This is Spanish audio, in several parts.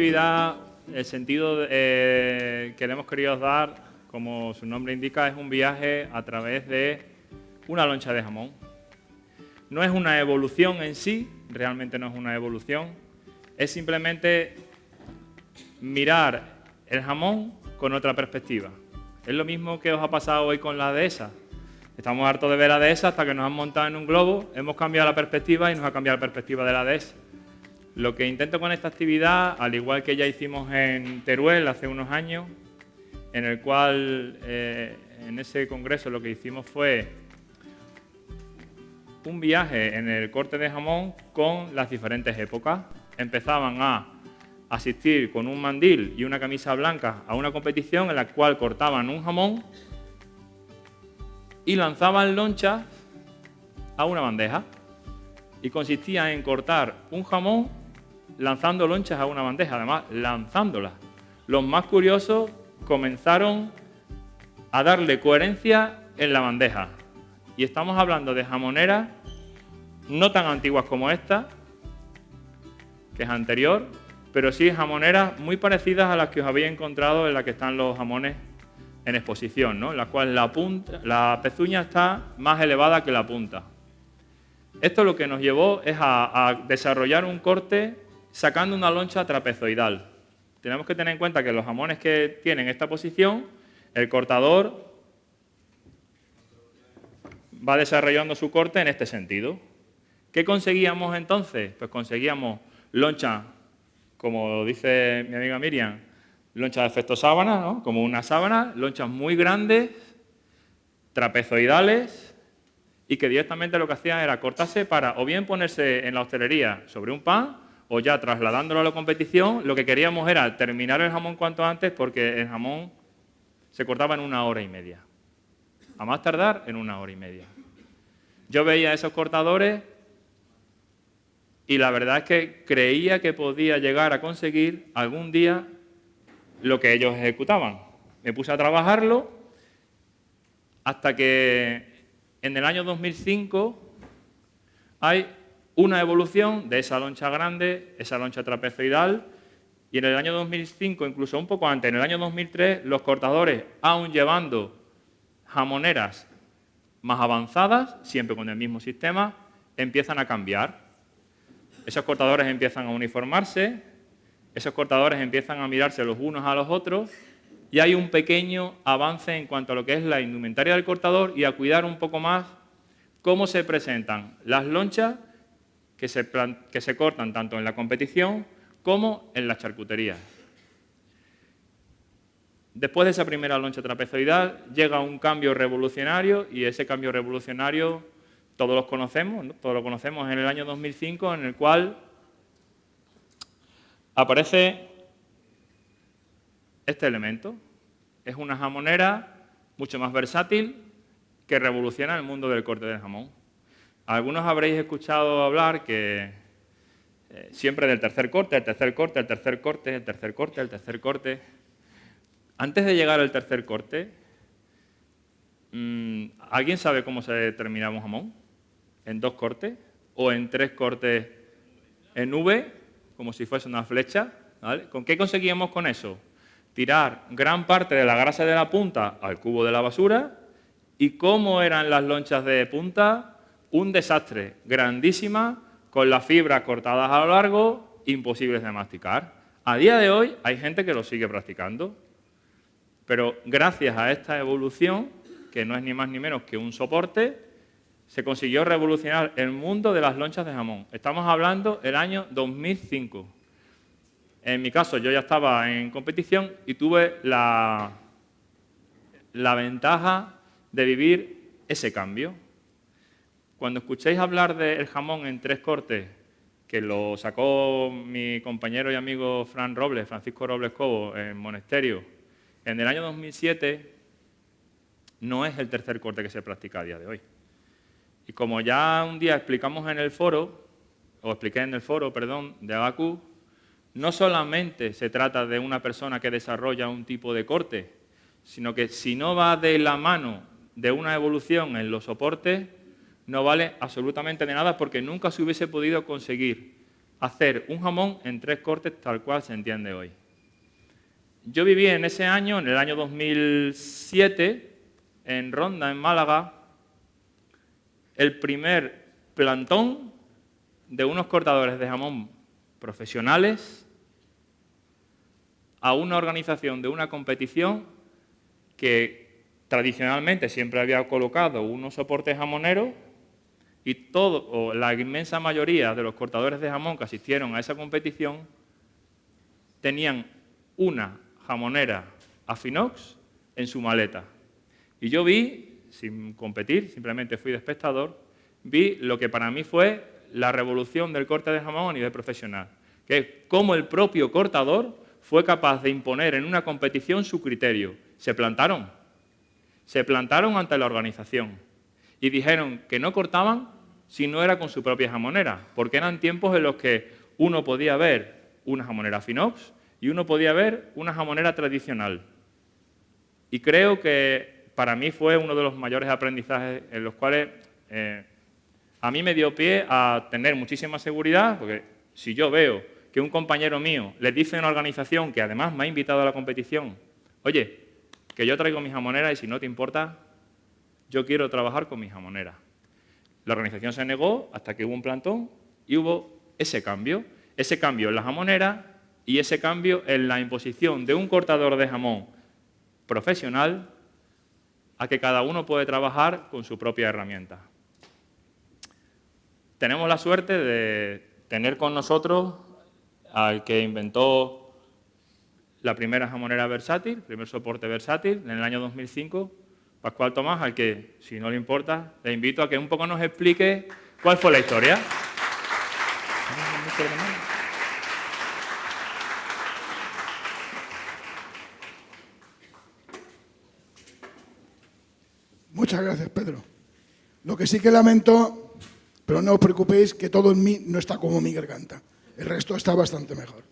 actividad, el sentido que le hemos querido dar, como su nombre indica, es un viaje a través de una loncha de jamón. No es una evolución en sí, realmente no es una evolución, es simplemente mirar el jamón con otra perspectiva. Es lo mismo que os ha pasado hoy con la dehesa. Estamos hartos de ver la dehesa hasta que nos han montado en un globo, hemos cambiado la perspectiva y nos ha cambiado la perspectiva de la dehesa. Lo que intento con esta actividad, al igual que ya hicimos en Teruel hace unos años, en el cual en ese congreso lo que hicimos fue un viaje en el corte de jamón con las diferentes épocas. Empezaban a asistir con un mandil y una camisa blanca a una competición en la cual cortaban un jamón y lanzaban lonchas a una bandeja. Y consistía en cortar un jamón lanzando lonchas a una bandeja, además lanzándolas. Los más curiosos comenzaron a darle coherencia en la bandeja. Y estamos hablando de jamoneras no tan antiguas como esta, que es anterior, pero sí jamoneras muy parecidas a las que os habéis encontrado en las que están los jamones en exposición, ¿no? En la cual la pezuña está más elevada que la punta. Esto lo que nos llevó es a desarrollar un corte sacando una loncha trapezoidal. Tenemos que tener en cuenta que los jamones que tienen esta posición, el cortador va desarrollando su corte en este sentido. ¿Qué conseguíamos entonces? Pues conseguíamos lonchas, como dice mi amiga Miriam, lonchas de efecto sábana, ¿no? Como una sábana, lonchas muy grandes, trapezoidales, y que directamente lo que hacían era cortarse para o bien ponerse en la hostelería sobre un pan, o ya trasladándolo a la competición. Lo que queríamos era terminar el jamón cuanto antes, porque el jamón se cortaba en 1 hora y media. A más tardar, en 1 hora y media. Yo veía esos cortadores y la verdad es que creía que podía llegar a conseguir algún día lo que ellos ejecutaban. Me puse a trabajarlo hasta que en el año 2005 hay una evolución de esa loncha grande, esa loncha trapezoidal, y en el año 2005, incluso un poco antes, en el año 2003, los cortadores, aun llevando jamoneras más avanzadas, siempre con el mismo sistema, empiezan a cambiar. Esos cortadores empiezan a uniformarse, esos cortadores empiezan a mirarse los unos a los otros, y hay un pequeño avance en cuanto a lo que es la indumentaria del cortador y a cuidar un poco más cómo se presentan las lonchas que se cortan tanto en la competición como en las charcuterías. Después de esa primera loncha trapezoidal llega un cambio revolucionario, y ese cambio revolucionario todos lo conocemos, ¿no? Todos lo conocemos en el año 2005, en el cual aparece este elemento. Es una jamonera mucho más versátil que revoluciona el mundo del corte del jamón. Algunos habréis escuchado hablar que siempre del tercer corte, el tercer corte, el tercer corte, el tercer corte, el tercer corte. Antes de llegar al tercer corte, ¿alguien sabe cómo se termina un jamón? ¿En 2 cortes? ¿O en 3 cortes en V, como si fuese una flecha? ¿Vale? ¿Con qué conseguíamos con eso? Tirar gran parte de la grasa de la punta al cubo de la basura. ¿Y cómo eran las lonchas de punta? Un desastre, grandísima, con las fibras cortadas a lo largo, imposibles de masticar. A día de hoy hay gente que lo sigue practicando, pero gracias a esta evolución, que no es ni más ni menos que un soporte, se consiguió revolucionar el mundo de las lonchas de jamón. Estamos hablando del año 2005. En mi caso, yo ya estaba en competición y tuve la ventaja de vivir ese cambio. Cuando escuchéis hablar del jamón en 3 cortes, que lo sacó mi compañero y amigo Francisco Robles Cobo, en Monesterio, en el año 2007, no es el tercer corte que se practica a día de hoy. Y como ya un día expliqué en el foro, de Abacus, no solamente se trata de una persona que desarrolla un tipo de corte, sino que si no va de la mano de una evolución en los soportes, no vale absolutamente de nada, porque nunca se hubiese podido conseguir hacer un jamón en 3 cortes tal cual se entiende hoy. Yo viví en ese año, en el año 2007, en Ronda, en Málaga, el primer plantón de unos cortadores de jamón profesionales a una organización de una competición que tradicionalmente siempre había colocado unos soportes jamoneros y o la inmensa mayoría de los cortadores de jamón que asistieron a esa competición tenían una jamonera Afinox en su maleta. Y yo vi, sin competir, simplemente fui de espectador, vi lo que para mí fue la revolución del corte de jamón a nivel profesional, que es cómo el propio cortador fue capaz de imponer en una competición su criterio. Se plantaron ante la organización y dijeron que no cortaban si no era con su propia jamonera, porque eran tiempos en los que uno podía ver una jamonera Afinox y uno podía ver una jamonera tradicional. Y creo que para mí fue uno de los mayores aprendizajes en los cuales a mí me dio pie a tener muchísima seguridad, porque si yo veo que un compañero mío le dice a una organización que además me ha invitado a la competición, oye, que yo traigo mi jamonera y si no te importa, yo quiero trabajar con mi jamonera. La organización se negó hasta que hubo un plantón y hubo ese cambio en la jamonera y ese cambio en la imposición de un cortador de jamón profesional a que cada uno puede trabajar con su propia herramienta. Tenemos la suerte de tener con nosotros al que inventó la primera jamonera versátil, el primer soporte versátil, en el año 2005, Pascual Tomás, al que, si no le importa, le invito a que un poco nos explique cuál fue la historia. Muchas gracias, Pedro. Lo que sí que lamento, pero no os preocupéis, que todo en mí no está como mi garganta. El resto está bastante mejor.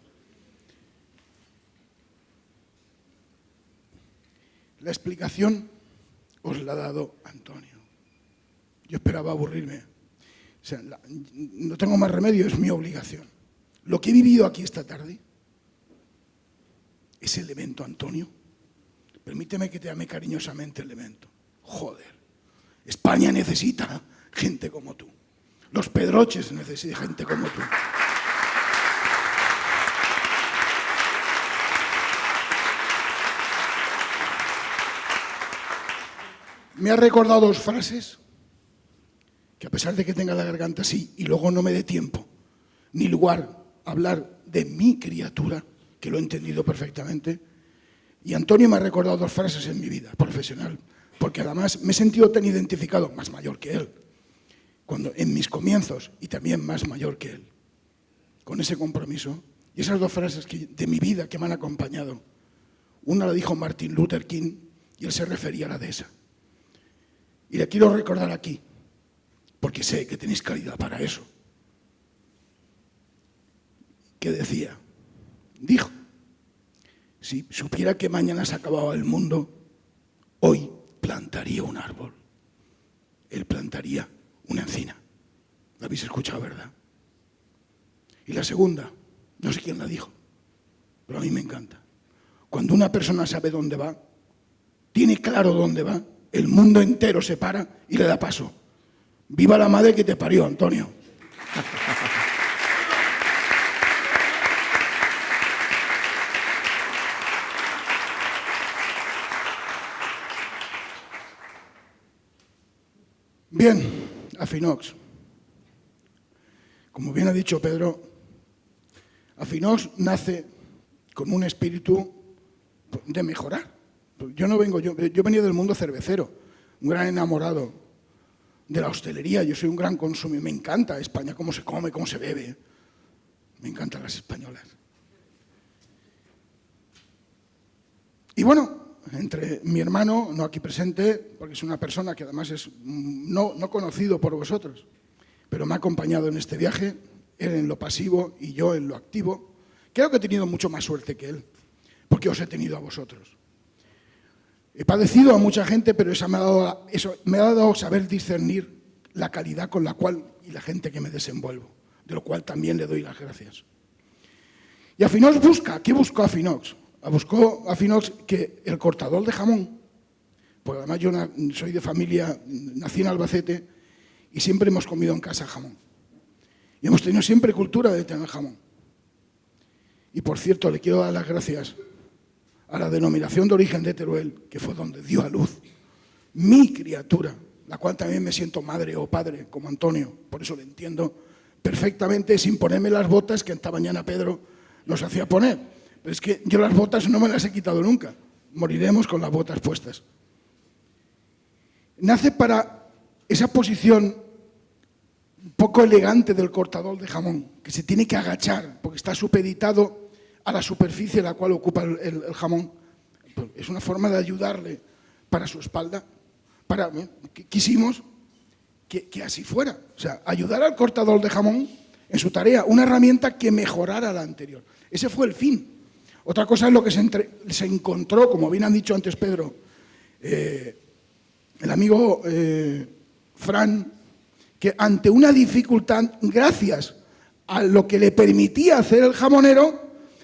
La explicación os la ha dado Antonio. Yo esperaba aburrirme. O sea, no tengo más remedio, es mi obligación. Lo que he vivido aquí esta tarde es el evento, Antonio. Permíteme que te llame cariñosamente el evento. Joder, España necesita gente como tú. Los Pedroches necesitan gente como tú. Me ha recordado dos frases que, a pesar de que tenga la garganta así y luego no me dé tiempo ni lugar a hablar de mi criatura, que lo he entendido perfectamente, y Antonio me ha recordado dos frases en mi vida profesional, porque además me he sentido tan identificado, más mayor que él, cuando en mis comienzos, y también más mayor que él, con ese compromiso. Y esas dos frases de mi vida que me han acompañado, una la dijo Martin Luther King y él se refería a la dehesa. Y la quiero recordar aquí, porque sé que tenéis calidad para eso. Que decía, dijo, si supiera que mañana se acababa el mundo, hoy plantaría un árbol. Él plantaría una encina. ¿La habéis escuchado, verdad? Y la segunda, no sé quién la dijo, pero a mí me encanta. Cuando una persona sabe dónde va, tiene claro dónde va, el mundo entero se para y le da paso. ¡Viva la madre que te parió, Antonio! Bien, Afinox. Como bien ha dicho Pedro, Afinox nace con un espíritu de mejorar. Yo venía del mundo cervecero, un gran enamorado de la hostelería. Yo soy un gran consumidor, me encanta España, cómo se come, cómo se bebe. Me encantan las españolas. Y bueno, entre mi hermano, no aquí presente, porque es una persona que además es no conocido por vosotros, pero me ha acompañado en este viaje, él en lo pasivo y yo en lo activo. Creo que he tenido mucho más suerte que él, porque os he tenido a vosotros. He padecido a mucha gente, pero eso me ha dado saber discernir la calidad con la cual y la gente que me desenvuelvo. de lo cual también le doy las gracias. Y Afinox busca, ¿qué buscó Afinox? Buscó Afinox que el cortador de jamón, porque además yo soy de familia, nací en Albacete y siempre hemos comido en casa jamón. Y hemos tenido siempre cultura de tener jamón. Y por cierto, le quiero dar las gracias a la denominación de origen de Teruel, que fue donde dio a luz mi criatura, la cual también me siento madre o padre, como Antonio, por eso le entiendo perfectamente, sin ponerme las botas que esta mañana Pedro nos hacía poner. Pero es que yo las botas no me las he quitado nunca, moriremos con las botas puestas. Nace para esa posición un poco elegante del cortador de jamón, que se tiene que agachar, porque está supeditado a la superficie la cual ocupa el jamón. Pues es una forma de ayudarle para su espalda. Quisimos que así fuera. O sea, ayudar al cortador de jamón en su tarea, una herramienta que mejorara la anterior. Ese fue el fin. Otra cosa es lo que se encontró, como bien han dicho antes Pedro, el amigo Fran, que ante una dificultad, gracias a lo que le permitía hacer el jamonero,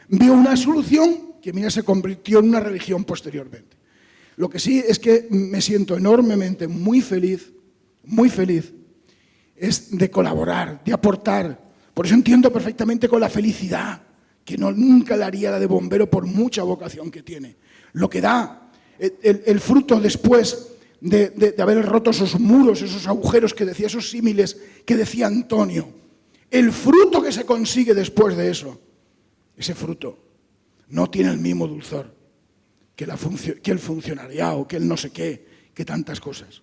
vio una solución que, mira, se convirtió en una religión posteriormente. Lo que sí es que me siento enormemente muy feliz, es de colaborar, de aportar. Por eso entiendo perfectamente con la felicidad, que nunca la haría la de bombero por mucha vocación que tiene. Lo que da el fruto después de haber roto esos muros, esos agujeros que decía, esos símiles que decía Antonio. El fruto que se consigue después de eso, ese fruto no tiene el mismo dulzor que el funcionariado, que el no sé qué, que tantas cosas.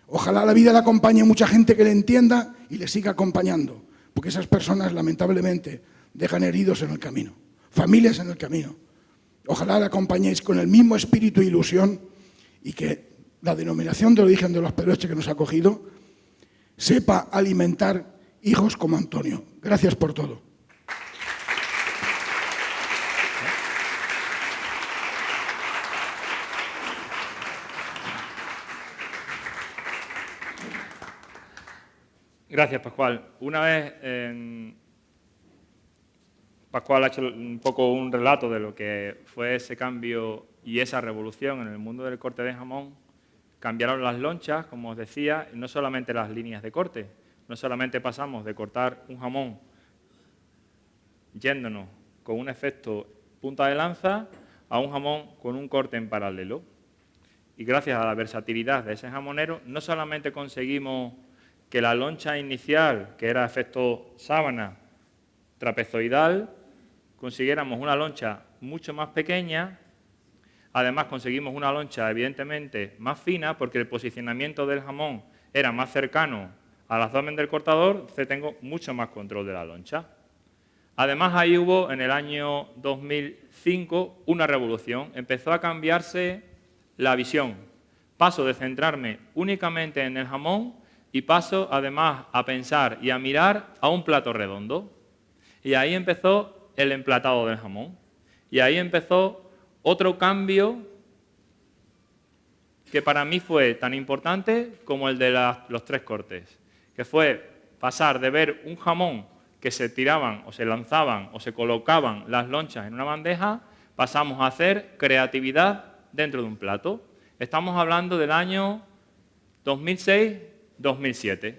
Ojalá la vida le acompañe mucha gente que le entienda y le siga acompañando, porque esas personas lamentablemente dejan heridos en el camino, familias en el camino. Ojalá le acompañéis con el mismo espíritu e ilusión y que la denominación de origen de los Pedroche que nos ha acogido sepa alimentar hijos como Antonio. Gracias por todo. Gracias, Pascual. Una vez Pascual ha hecho un poco un relato de lo que fue ese cambio y esa revolución en el mundo del corte de jamón. Cambiaron las lonchas, como os decía, no solamente las líneas de corte, no solamente pasamos de cortar un jamón yéndonos con un efecto punta de lanza a un jamón con un corte en paralelo. Y gracias a la versatilidad de ese jamonero, no solamente conseguimos que la loncha inicial, que era efecto sábana trapezoidal, consiguiéramos una loncha mucho más pequeña. Además, conseguimos una loncha, evidentemente, más fina, porque el posicionamiento del jamón era más cercano al abdomen del cortador, entonces tengo mucho más control de la loncha. Además, ahí hubo, en el año 2005, una revolución. Empezó a cambiarse la visión. Paso de centrarme únicamente en el jamón y paso, además, a pensar y a mirar a un plato redondo. Y ahí empezó el emplatado del jamón. Y ahí empezó otro cambio que para mí fue tan importante como el de los tres cortes, que fue pasar de ver un jamón que se tiraban o se lanzaban o se colocaban las lonchas en una bandeja, pasamos a hacer creatividad dentro de un plato. Estamos hablando del año 2006-2007.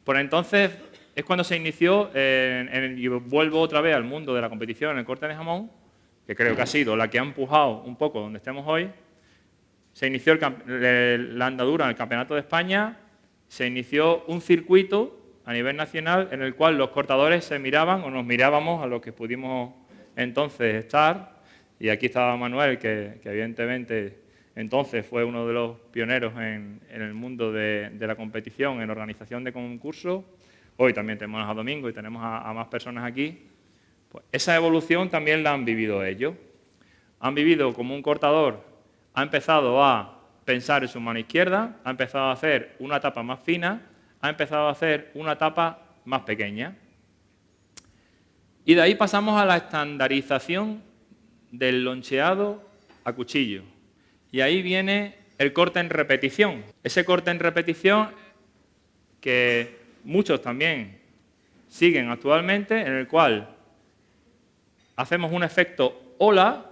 Por entonces es cuando se inició, y vuelvo otra vez al mundo de la competición en el corte de jamón, que creo que ha sido la que ha empujado un poco donde estemos hoy. Se inició la andadura en el Campeonato de España, se inició un circuito a nivel nacional en el cual los cortadores se miraban o nos mirábamos a los que pudimos entonces estar. Y aquí estaba Manuel, que evidentemente entonces fue uno de los pioneros en el mundo de la competición, en organización de concursos. Hoy también tenemos a Domingo y tenemos a más personas aquí. Pues esa evolución también la han vivido ellos. Han vivido como un cortador, ha empezado a pensar en su mano izquierda, ha empezado a hacer una tapa más fina, ha empezado a hacer una tapa más pequeña. Y de ahí pasamos a la estandarización del loncheado a cuchillo. Y ahí viene el corte en repetición. Ese corte en repetición que muchos también siguen actualmente, en el cual hacemos un efecto ola,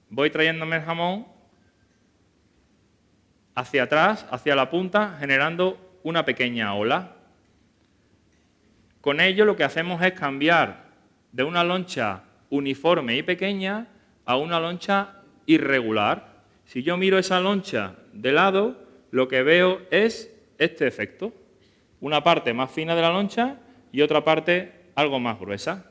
voy trayéndome el jamón hacia atrás, hacia la punta, generando una pequeña ola. Con ello lo que hacemos es cambiar de una loncha uniforme y pequeña a una loncha irregular. Si yo miro esa loncha de lado, lo que veo es este efecto. Una parte más fina de la loncha y otra parte algo más gruesa.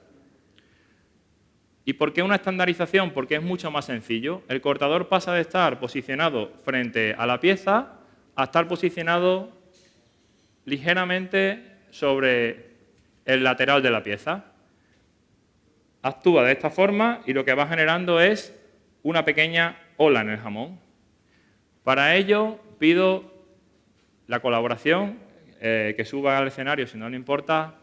¿Y por qué una estandarización? Porque es mucho más sencillo. El cortador pasa de estar posicionado frente a la pieza a estar posicionado ligeramente sobre el lateral de la pieza. Actúa de esta forma y lo que va generando es una pequeña ola en el jamón. Para ello pido la colaboración, que suba al escenario, si no le importa,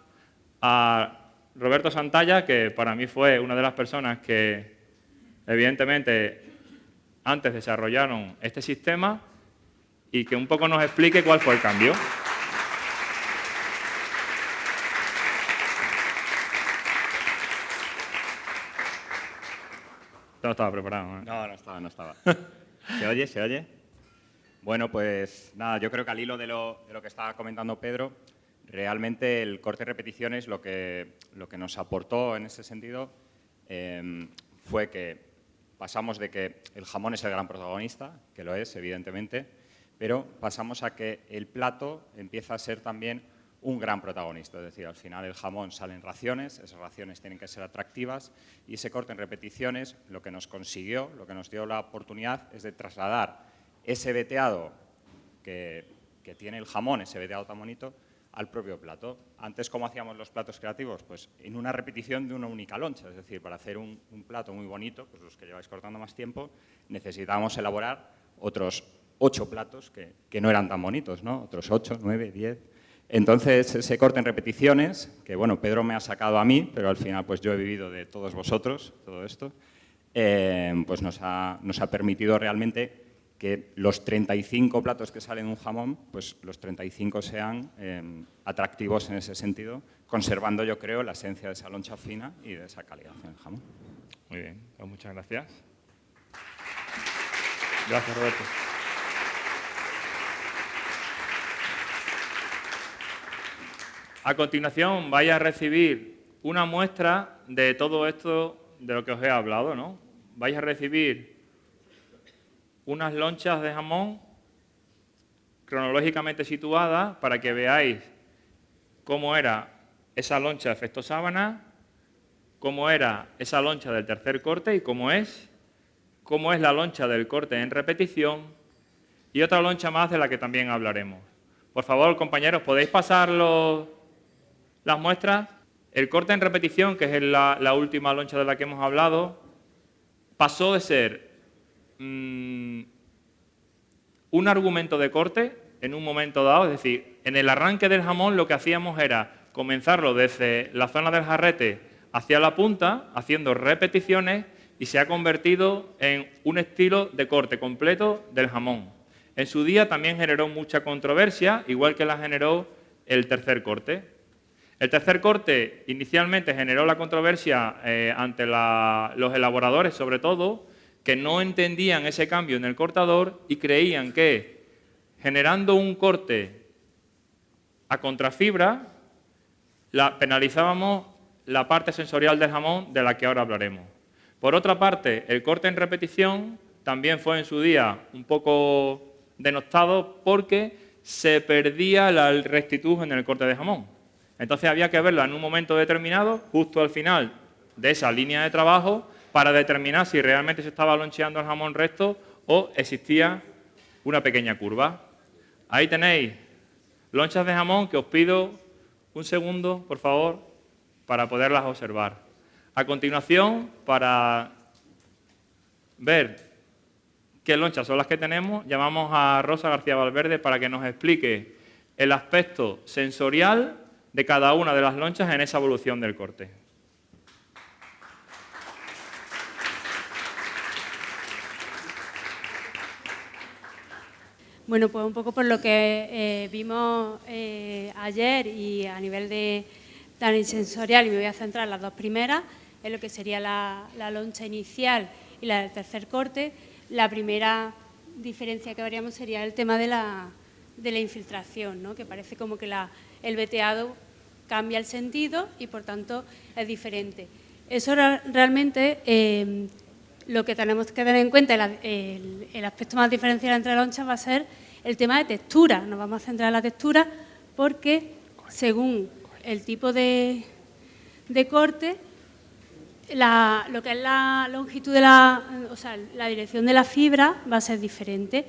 a Roberto Santalla, que para mí fue una de las personas que, evidentemente, antes desarrollaron este sistema y que un poco nos explique cuál fue el cambio. No estaba preparado, ¿eh? No estaba. ¿Se oye? ¿Se oye? Bueno, pues nada, yo creo que al hilo de lo que estaba comentando Pedro, realmente el corte de repeticiones lo que nos aportó en ese sentido fue que pasamos de que el jamón es el gran protagonista, que lo es, evidentemente, pero pasamos a que el plato empieza a ser también un gran protagonista. Es decir, al final el jamón sale en raciones, esas raciones tienen que ser atractivas y ese corte en repeticiones lo que nos consiguió, lo que nos dio la oportunidad es de trasladar ese veteado que tiene el jamón, ese veteado tan bonito, al propio plato. Antes, ¿cómo hacíamos los platos creativos? Pues en una repetición de una única loncha. Es decir, para hacer un plato muy bonito, pues los que lleváis cortando más tiempo, necesitábamos elaborar otros 8 platos que no eran tan bonitos, ¿no? Otros 8, 9, 10... Entonces, ese corte en repeticiones, que bueno, Pedro me ha sacado a mí, pero al final pues yo he vivido de todos vosotros, todo esto, pues nos ha permitido realmente que los 35 platos que salen de un jamón, pues los 35 sean atractivos en ese sentido, conservando, yo creo, la esencia de esa loncha fina y de esa calidad en el jamón. Muy bien, pues muchas gracias. Gracias, Roberto. A continuación vais a recibir una muestra de todo esto de lo que os he hablado, ¿no? Vais a recibir unas lonchas de jamón cronológicamente situadas para que veáis cómo era esa loncha de efecto sábana, cómo era esa loncha del tercer corte y cómo es la loncha del corte en repetición y otra loncha más de la que también hablaremos. Por favor, compañeros, ¿podéis pasar las muestras? El corte en repetición, que es la última loncha de la que hemos hablado, pasó de ser un argumento de corte en un momento dado, es decir, en el arranque del jamón lo que hacíamos era comenzarlo desde la zona del jarrete hacia la punta, haciendo repeticiones, y se ha convertido en un estilo de corte completo del jamón. En su día también generó mucha controversia, igual que la generó el tercer corte. El tercer corte inicialmente generó la controversia ante los elaboradores, sobre todo, que no entendían ese cambio en el cortador y creían que generando un corte a contrafibra penalizábamos la parte sensorial del jamón de la que ahora hablaremos. Por otra parte, el corte en repetición también fue en su día un poco denostado porque se perdía la rectitud en el corte de jamón. Entonces había que verla en un momento determinado, justo al final de esa línea de trabajo, para determinar si realmente se estaba loncheando el jamón recto o existía una pequeña curva. Ahí tenéis lonchas de jamón que os pido un segundo, por favor, para poderlas observar. A continuación, para ver qué lonchas son las que tenemos, llamamos a Rosa García Valverde para que nos explique el aspecto sensorial de cada una de las lonchas en esa evolución del corte. Bueno, pues un poco por lo que vimos ayer y a nivel de análisis sensorial, y me voy a centrar en las dos primeras, en lo que sería la loncha inicial y la del tercer corte. La primera diferencia que veríamos sería el tema de la infiltración, ¿no? Que parece como que el veteado cambia el sentido y, por tanto, es diferente. Eso realmente, lo que tenemos que tener en cuenta, el aspecto más diferencial entre lonchas va a ser el tema de textura. Nos vamos a centrar en la textura porque, según el tipo de corte, lo que es la longitud de la dirección de la fibra va a ser diferente.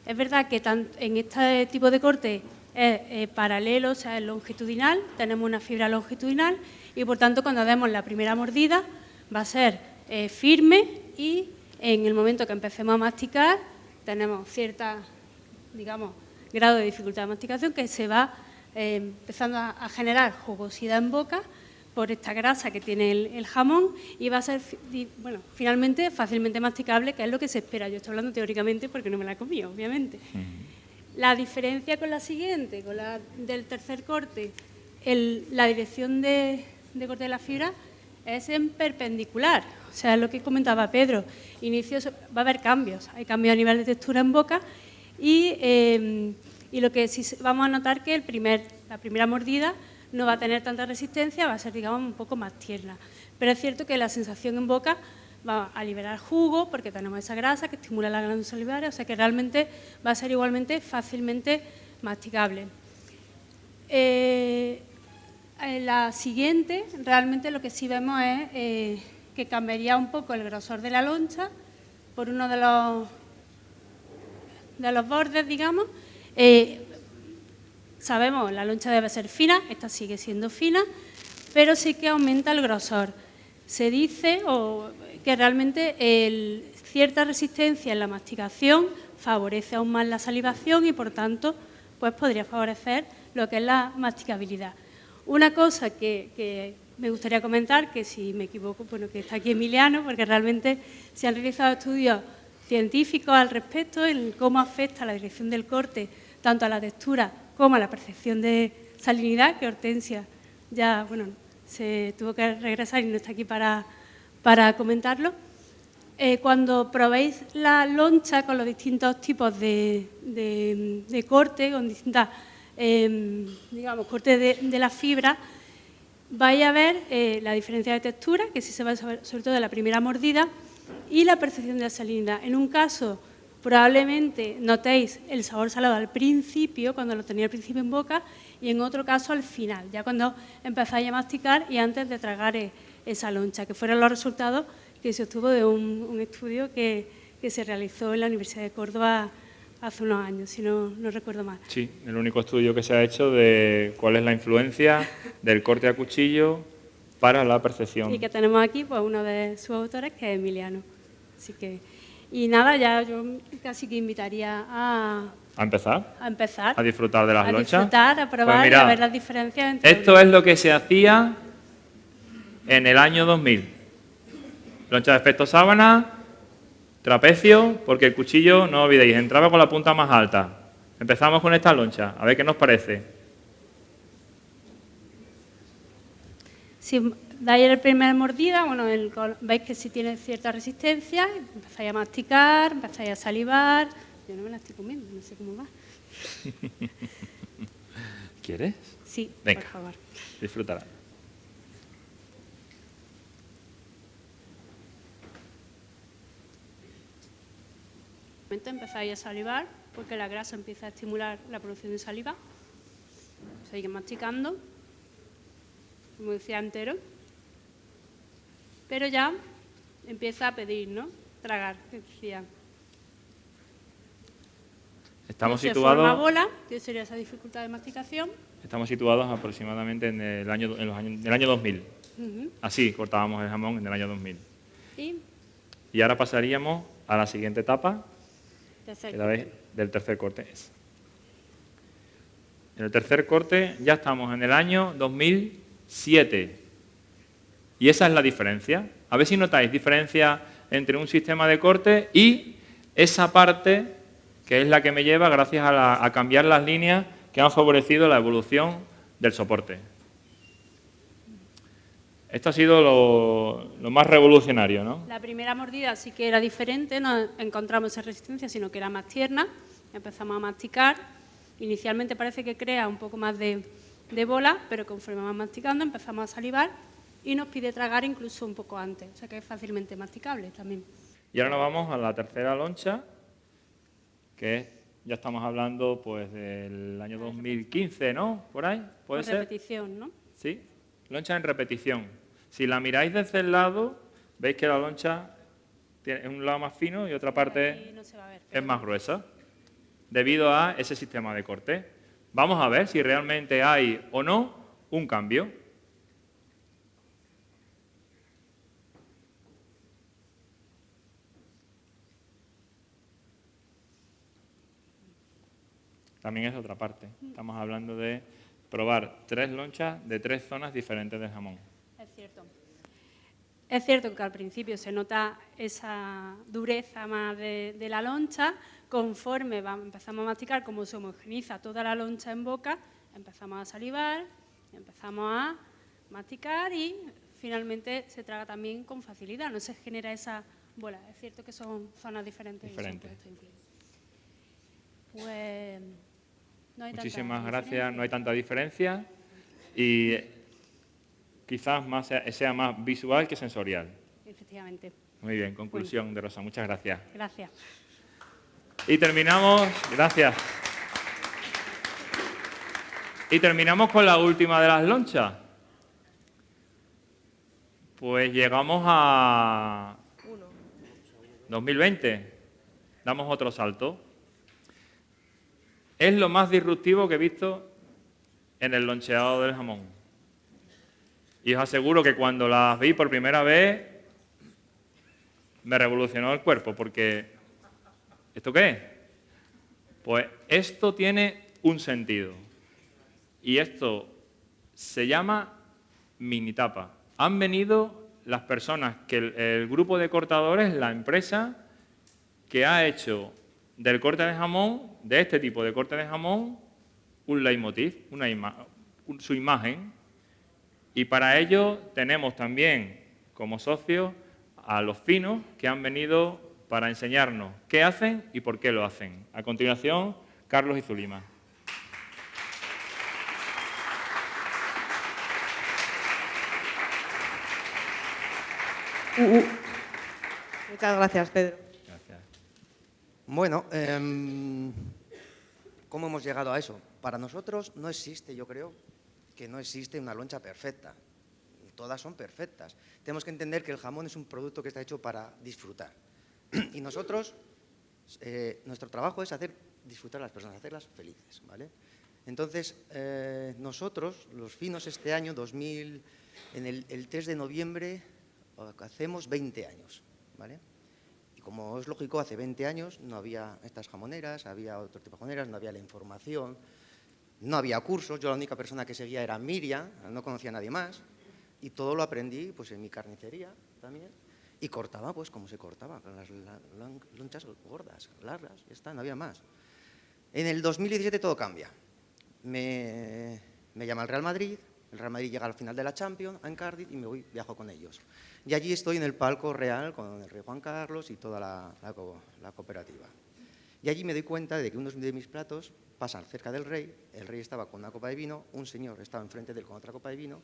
Es verdad que en este tipo de corte es paralelo, o sea, es longitudinal, tenemos una fibra longitudinal y, por tanto, cuando demos la primera mordida va a ser firme y en el momento que empecemos a masticar tenemos cierta, digamos, grado de dificultad de masticación que se va empezando a generar jugosidad en boca por esta grasa que tiene el jamón y va a ser, bueno, finalmente fácilmente masticable, que es lo que se espera. Yo estoy hablando teóricamente porque no me la he comido, obviamente. La diferencia con la siguiente, con la del tercer corte, la dirección de corte de la fibra es en perpendicular. O sea, es lo que comentaba Pedro. Va a haber cambios. Hay cambios a nivel de textura en boca y lo que sí vamos a notar que la primera mordida no va a tener tanta resistencia, va a ser, digamos, un poco más tierna. Pero es cierto que la sensación en boca va a liberar jugo porque tenemos esa grasa que estimula la glándula salivaria, o sea que realmente va a ser igualmente fácilmente masticable. En la siguiente, realmente lo que sí vemos es que cambiaría un poco el grosor de la loncha por uno de los bordes, digamos. Sabemos, la loncha debe ser fina, esta sigue siendo fina, pero sí que aumenta el grosor. Se dice que realmente cierta resistencia en la masticación favorece aún más la salivación y, por tanto, pues podría favorecer lo que es la masticabilidad. Una cosa que me gustaría comentar, que si me equivoco, bueno, que está aquí Emiliano, porque realmente se han realizado estudios científicos al respecto en cómo afecta la dirección del corte tanto a la textura como a la percepción de salinidad, que Hortensia ya, bueno, se tuvo que regresar y no está aquí para comentarlo. Cuando probéis la loncha con los distintos tipos de corte, con distintas, digamos, cortes de la fibra, vais a ver la diferencia de textura, que sí se va sobre todo de la primera mordida, y la percepción de la salinidad. En un caso, probablemente notéis el sabor salado al principio, cuando lo tenéis al principio en boca, y en otro caso al final, ya cuando empezáis a masticar y antes de tragar esa loncha, que fueron los resultados que se obtuvo de un estudio que se realizó en la Universidad de Córdoba hace unos años, si no recuerdo mal. Sí, el único estudio que se ha hecho de cuál es la influencia del corte a cuchillo para la percepción. Y que tenemos aquí pues uno de sus autores, que es Emiliano. Así que, y nada, ya yo casi que invitaría a empezar. A empezar. A disfrutar de las lonchas. A disfrutar, a probar, pues mira, y a ver las diferencias entre esto es lo que se hacía en el año 2000. Loncha de efecto sábana, trapecio, porque el cuchillo, no olvidéis, entraba con la punta más alta. Empezamos con esta loncha, a ver qué nos parece. Si dais la primera mordida, bueno, veis que sí tiene cierta resistencia, empezáis a masticar, empezáis a salivar. Yo no me la estoy comiendo, no sé cómo va. ¿Quieres? Sí, venga, por favor. Disfrútala. Empezáis a salivar porque la grasa empieza a estimular la producción de saliva. Seguís masticando, como decía entero, pero ya empieza a pedir, ¿no? Tragar, que decía. Estamos se situados. Forma bola, que sería esa dificultad de masticación. Estamos situados aproximadamente en el año 2000. Así cortábamos el jamón en el año 2000. Y ahora pasaríamos a la siguiente etapa, del tercer corte. En el tercer corte ya estamos en el año 2007. Y esa es la diferencia. A ver si notáis diferencia entre un sistema de corte y esa parte que es la que me lleva gracias a cambiar las líneas que han favorecido la evolución del soporte. Esto ha sido lo más revolucionario, ¿no? La primera mordida sí que era diferente, no encontramos esa resistencia, sino que era más tierna. Empezamos a masticar. Inicialmente parece que crea un poco más de bola, pero conforme vamos masticando empezamos a salivar y nos pide tragar incluso un poco antes, o sea que es fácilmente masticable también. Y ahora nos vamos a la tercera loncha, que ya estamos hablando pues del año 2015, ¿no? ¿Por ahí? ¿Puede ser? Repetición, ¿no? Sí, loncha en repetición. Si la miráis desde el lado, veis que la loncha tiene un lado más fino y otra parte no se va a ver, es más gruesa, debido a ese sistema de corte. Vamos a ver si realmente hay o no un cambio. También es otra parte. Estamos hablando de probar 3 lonchas de 3 zonas diferentes del jamón. Es cierto. Es cierto que al principio se nota esa dureza más de la loncha. Conforme empezamos a masticar, como se homogeniza toda la loncha en boca, empezamos a salivar, empezamos a masticar y finalmente se traga también con facilidad. No se genera esa bola. Es cierto que son zonas diferentes. Pues no hay Muchísimas tanta gracias. diferencia. No hay tanta diferencia y quizás sea más visual que sensorial. Efectivamente. Muy bien, conclusión de Rosa. Muchas gracias. Gracias. Y terminamos, gracias. Y terminamos con la última de las lonchas. Pues llegamos a 2020. Damos otro salto. Es lo más disruptivo que he visto en el loncheado del jamón. Y os aseguro que cuando las vi por primera vez, me revolucionó el cuerpo, porque ¿esto qué es? Pues esto tiene un sentido. Y esto se llama mini tapa. Han venido las personas, el grupo de cortadores, la empresa que ha hecho del corte de jamón, de este tipo de corte de jamón, un leitmotiv, su imagen. Y para ello tenemos también como socios a los finos que han venido para enseñarnos qué hacen y por qué lo hacen. A continuación, Carlos y Zulima. Muchas gracias, Pedro. Gracias. Bueno, ¿cómo hemos llegado a eso? Para nosotros no existe, yo creo, que no existe una loncha perfecta. Todas son perfectas. Tenemos que entender que el jamón es un producto que está hecho para disfrutar. Y nosotros, nuestro trabajo es hacer disfrutar a las personas, hacerlas felices, ¿vale? Entonces, nosotros, los finos, este año, en el 3 de noviembre, hacemos 20 años, ¿vale? Y como es lógico, hace 20 años no había estas jamoneras, había otro tipo de jamoneras, no había la información, no había cursos. Yo la única persona que seguía era Miriam, no conocía a nadie más. Y todo lo aprendí pues, en mi carnicería también. Y cortaba pues como se cortaba, con las lonchas gordas, largas, ya está, no había más. En el 2017 todo cambia. Me llama el Real Madrid llega al final de la Champions, en Cardiff, y viajo con ellos. Y allí estoy en el palco real con el rey Juan Carlos y toda la cooperativa. Y allí me doy cuenta de que uno de mis platos pasan cerca del rey, el rey estaba con una copa de vino, un señor estaba enfrente de él con otra copa de vino,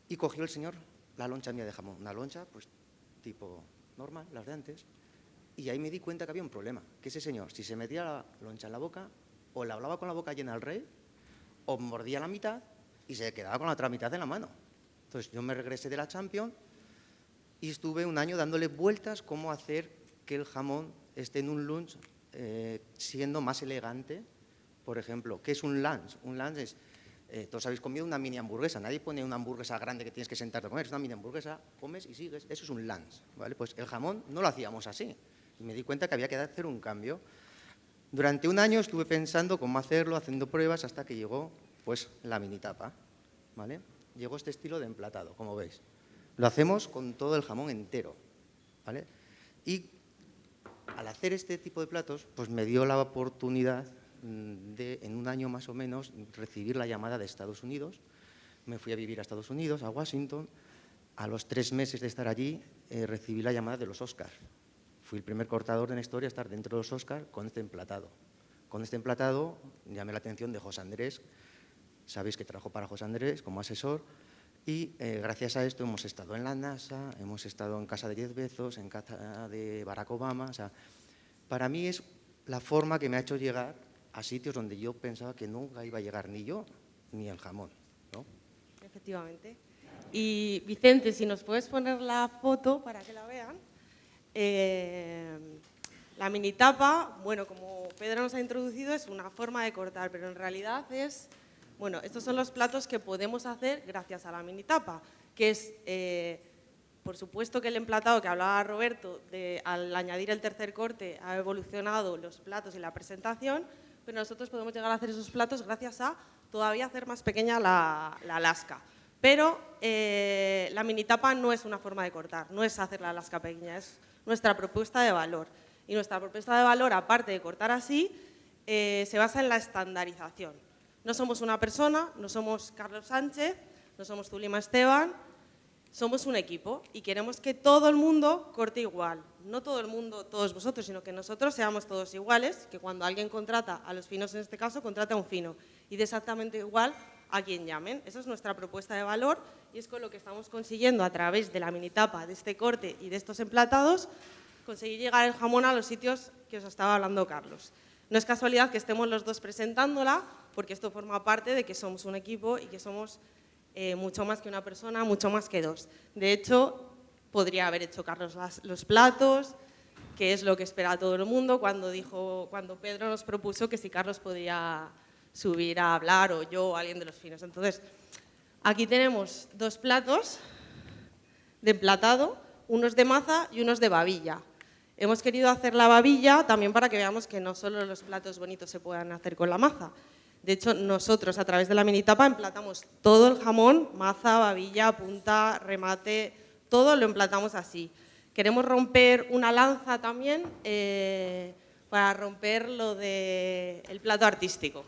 y cogió el señor la loncha mía de jamón, una loncha pues tipo normal, las de antes, y ahí me di cuenta que había un problema, que ese señor, si se metía la loncha en la boca, o la hablaba con la boca llena al rey, o mordía la mitad y se quedaba con la otra mitad en la mano. Entonces yo me regresé de la Champions y estuve un año dándole vueltas cómo hacer que el jamón esté en un lunch siendo más elegante. Por ejemplo, ¿qué es un lunch? Un lunch es, todos habéis comido una mini hamburguesa, nadie pone una hamburguesa grande que tienes que sentarte a comer, es una mini hamburguesa, comes y sigues, eso es un lunch, ¿vale? Pues el jamón no lo hacíamos así y me di cuenta que había que hacer un cambio. Durante un año estuve pensando cómo hacerlo, haciendo pruebas, hasta que llegó pues la mini tapa, ¿vale? Llegó este estilo de emplatado, como veis. Lo hacemos con todo el jamón entero, ¿vale? Y al hacer este tipo de platos, pues me dio la oportunidad de, en un año más o menos, recibir la llamada de Estados Unidos. Me fui a vivir a Estados Unidos, a Washington. A los 3 meses de estar allí, recibí la llamada de los Oscars. Fui el primer cortador de la historia a estar dentro de los Oscars con este emplatado. Con este emplatado llamé la atención de José Andrés. Sabéis que trabajo para José Andrés como asesor. Y gracias a esto hemos estado en la NASA, hemos estado en casa de Jeff Bezos, en casa de Barack Obama. O sea, para mí es la forma que me ha hecho llegar a sitios donde yo pensaba que nunca iba a llegar ni yo ni el jamón, ¿no? Efectivamente. Y Vicente, si nos puedes poner la foto para que la vean. La mini tapa, bueno, como Pedro nos ha introducido, es una forma de cortar, pero en realidad es, bueno, estos son los platos que podemos hacer gracias a la mini tapa, que es, por supuesto que el emplatado que hablaba Roberto, al añadir el tercer corte ha evolucionado los platos y la presentación, pero nosotros podemos llegar a hacer esos platos gracias a todavía hacer más pequeña la lasca. Pero la mini tapa no es una forma de cortar, no es hacer la lasca pequeña, es nuestra propuesta de valor. Y nuestra propuesta de valor, aparte de cortar así, se basa en la estandarización. No somos una persona, no somos Carlos Sánchez, no somos Zulima Esteban, somos un equipo y queremos que todo el mundo corte igual. No todo el mundo, todos vosotros, sino que nosotros seamos todos iguales, que cuando alguien contrata a los finos en este caso, contrata a un fino. Y de exactamente igual a quien llamen. Esa es nuestra propuesta de valor y es con lo que estamos consiguiendo a través de la mini tapa, de este corte y de estos emplatados, conseguir llegar el jamón a los sitios que os estaba hablando Carlos. No es casualidad que estemos los dos presentándola, porque esto forma parte de que somos un equipo y que somos mucho más que una persona, mucho más que dos. De hecho, podría haber hecho Carlos los platos, que es lo que espera todo el mundo, cuando Pedro nos propuso que si Carlos podía subir a hablar, o yo, o alguien de los finos. Entonces, aquí tenemos 2 platos de emplatado, unos de maza y unos de babilla. Hemos querido hacer la babilla también para que veamos que no solo los platos bonitos se puedan hacer con la maza. De hecho, nosotros a través de la mini tapa emplatamos todo el jamón, maza, babilla, punta, remate, todo lo emplatamos así. Queremos romper una lanza también para romper lo del plato artístico.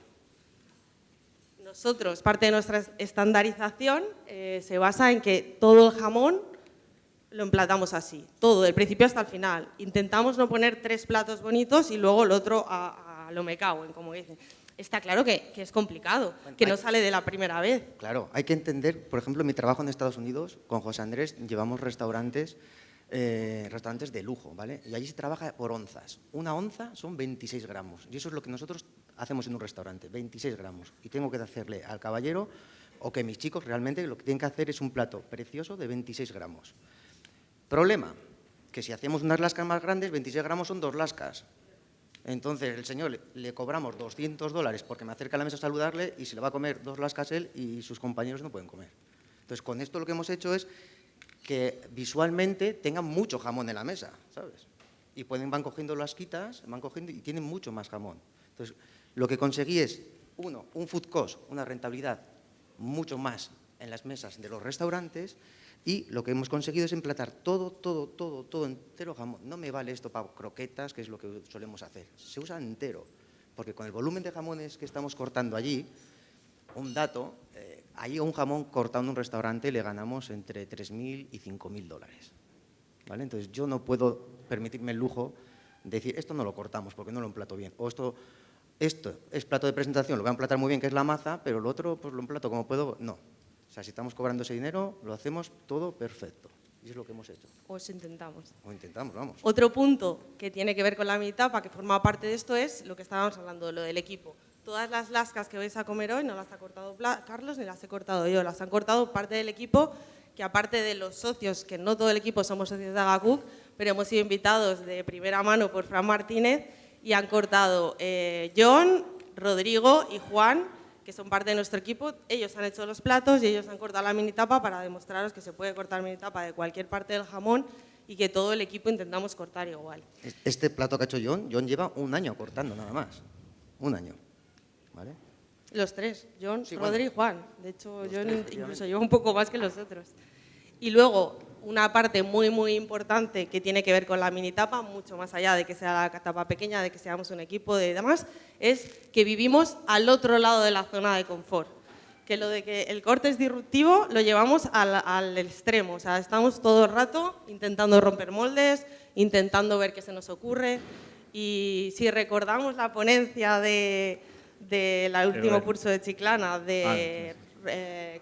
Nosotros, parte de nuestra estandarización se basa en que todo el jamón lo emplatamos así, todo, del principio hasta el final. Intentamos no poner 3 platos bonitos y luego el otro a lo me cago en, como dicen. Está claro que es complicado, bueno, que no sale de la primera vez. Claro, hay que entender, por ejemplo, mi trabajo en Estados Unidos, con José Andrés, llevamos restaurantes de lujo, ¿vale? Y allí se trabaja por onzas. Una onza son 26 gramos, y eso es lo que nosotros hacemos en un restaurante, 26 gramos. Y tengo que hacerle al caballero, o que mis chicos realmente lo que tienen que hacer es un plato precioso de 26 gramos. Problema, que si hacemos unas lascas más grandes, 26 gramos son 2 lascas. Entonces, el señor le cobramos $200 porque me acerca a la mesa a saludarle y se le va a comer 2 lascas él y sus compañeros no pueden comer. Entonces, con esto lo que hemos hecho es que visualmente tengan mucho jamón en la mesa, ¿sabes? Y van cogiendo lasquitas, van cogiendo y tienen mucho más jamón. Entonces, lo que conseguí es, un food cost, una rentabilidad mucho más en las mesas de los restaurantes. Y lo que hemos conseguido es emplatar todo entero jamón. No me vale esto para croquetas, que es lo que solemos hacer. Se usa entero, porque con el volumen de jamones que estamos cortando allí, un dato, ahí a un jamón cortado en un restaurante le ganamos entre $3.000 y $5.000. ¿Vale? Entonces yo no puedo permitirme el lujo de decir, esto no lo cortamos porque no lo emplato bien. O esto es plato de presentación, lo voy a emplatar muy bien, que es la maza, pero lo otro pues lo emplato como puedo, no. O sea, si estamos cobrando ese dinero, lo hacemos todo perfecto. Y es lo que hemos hecho. O intentamos. O intentamos, vamos. Otro punto que tiene que ver con la mini tapa, que forma parte de esto, es lo que estábamos hablando, lo del equipo. Todas las lascas que vais a comer hoy no las ha cortado Carlos ni las he cortado yo, las han cortado parte del equipo, que aparte de los socios, que no todo el equipo somos socios de Agacook, pero hemos sido invitados de primera mano por Fran Martínez y han cortado John, Rodrigo y Juan, que son parte de nuestro equipo. Ellos han hecho los platos y ellos han cortado la mini tapa para demostraros que se puede cortar mini tapa de cualquier parte del jamón y que todo el equipo intentamos cortar igual. Este plato que ha hecho John lleva 1 año cortando nada más. 1 año. ¿Vale? Los 3, John, sí, Rodri bueno, y Juan. De hecho, John 3, incluso lleva un poco más que los otros. Y luego, una parte muy, muy importante que tiene que ver con la mini tapa, mucho más allá de que sea la tapa pequeña, de que seamos un equipo de demás, es que vivimos al otro lado de la zona de confort. Que lo de que el corte es disruptivo lo llevamos al extremo. O sea, estamos todo el rato intentando romper moldes, intentando ver qué se nos ocurre. Y si recordamos la ponencia del último curso de Chiclana de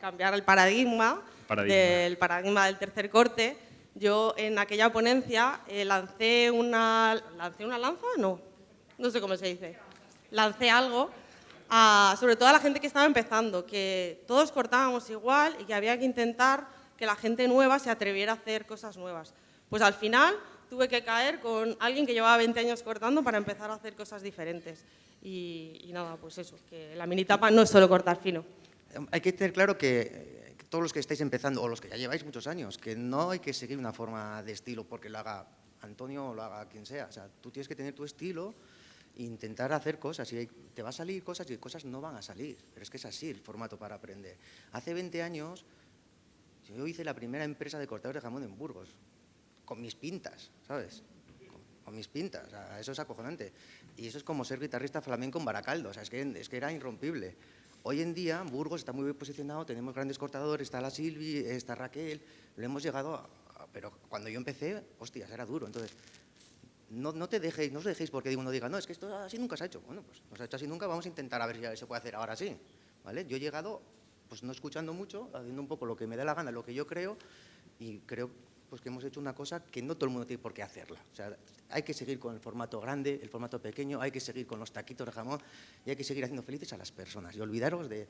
cambiar el paradigma del paradigma del tercer corte, yo en aquella ponencia lancé una lanza, no sé cómo se dice, lancé algo sobre todo a la gente que estaba empezando, que todos cortábamos igual y que había que intentar que la gente nueva se atreviera a hacer cosas nuevas. Pues al final tuve que caer con alguien que llevaba 20 años cortando para empezar a hacer cosas diferentes. Y nada, pues eso, que la mini tapa no es solo cortar fino. Hay que tener claro que todos los que estáis empezando, o los que ya lleváis muchos años, que no hay que seguir una forma de estilo porque lo haga Antonio o lo haga quien sea. O sea, tú tienes que tener tu estilo e intentar hacer cosas. Y te va a salir cosas y cosas no van a salir. Pero es que es así el formato para aprender. Hace 20 años yo hice la primera empresa de cortadores de jamón en Burgos, con mis pintas, ¿sabes? Con mis pintas, o sea, eso es acojonante. Y eso es como ser guitarrista flamenco en Baracaldo, o sea, es que era irrompible. Hoy en día Burgos está muy bien posicionado, tenemos grandes cortadores, está la Silvi, está Raquel, lo hemos llegado pero cuando yo empecé, hostias, era duro. Entonces, no os dejéis porque uno diga, no, es que esto así nunca se ha hecho. Bueno, pues no se ha hecho así nunca, vamos a intentar a ver si se puede hacer ahora sí, ¿vale? Yo he llegado, pues no escuchando mucho, haciendo un poco lo que me da la gana, lo que yo creo, y creo pues que hemos hecho una cosa que no todo el mundo tiene por qué hacerla. O sea, hay que seguir con el formato grande, el formato pequeño, hay que seguir con los taquitos de jamón y hay que seguir haciendo felices a las personas y olvidaros de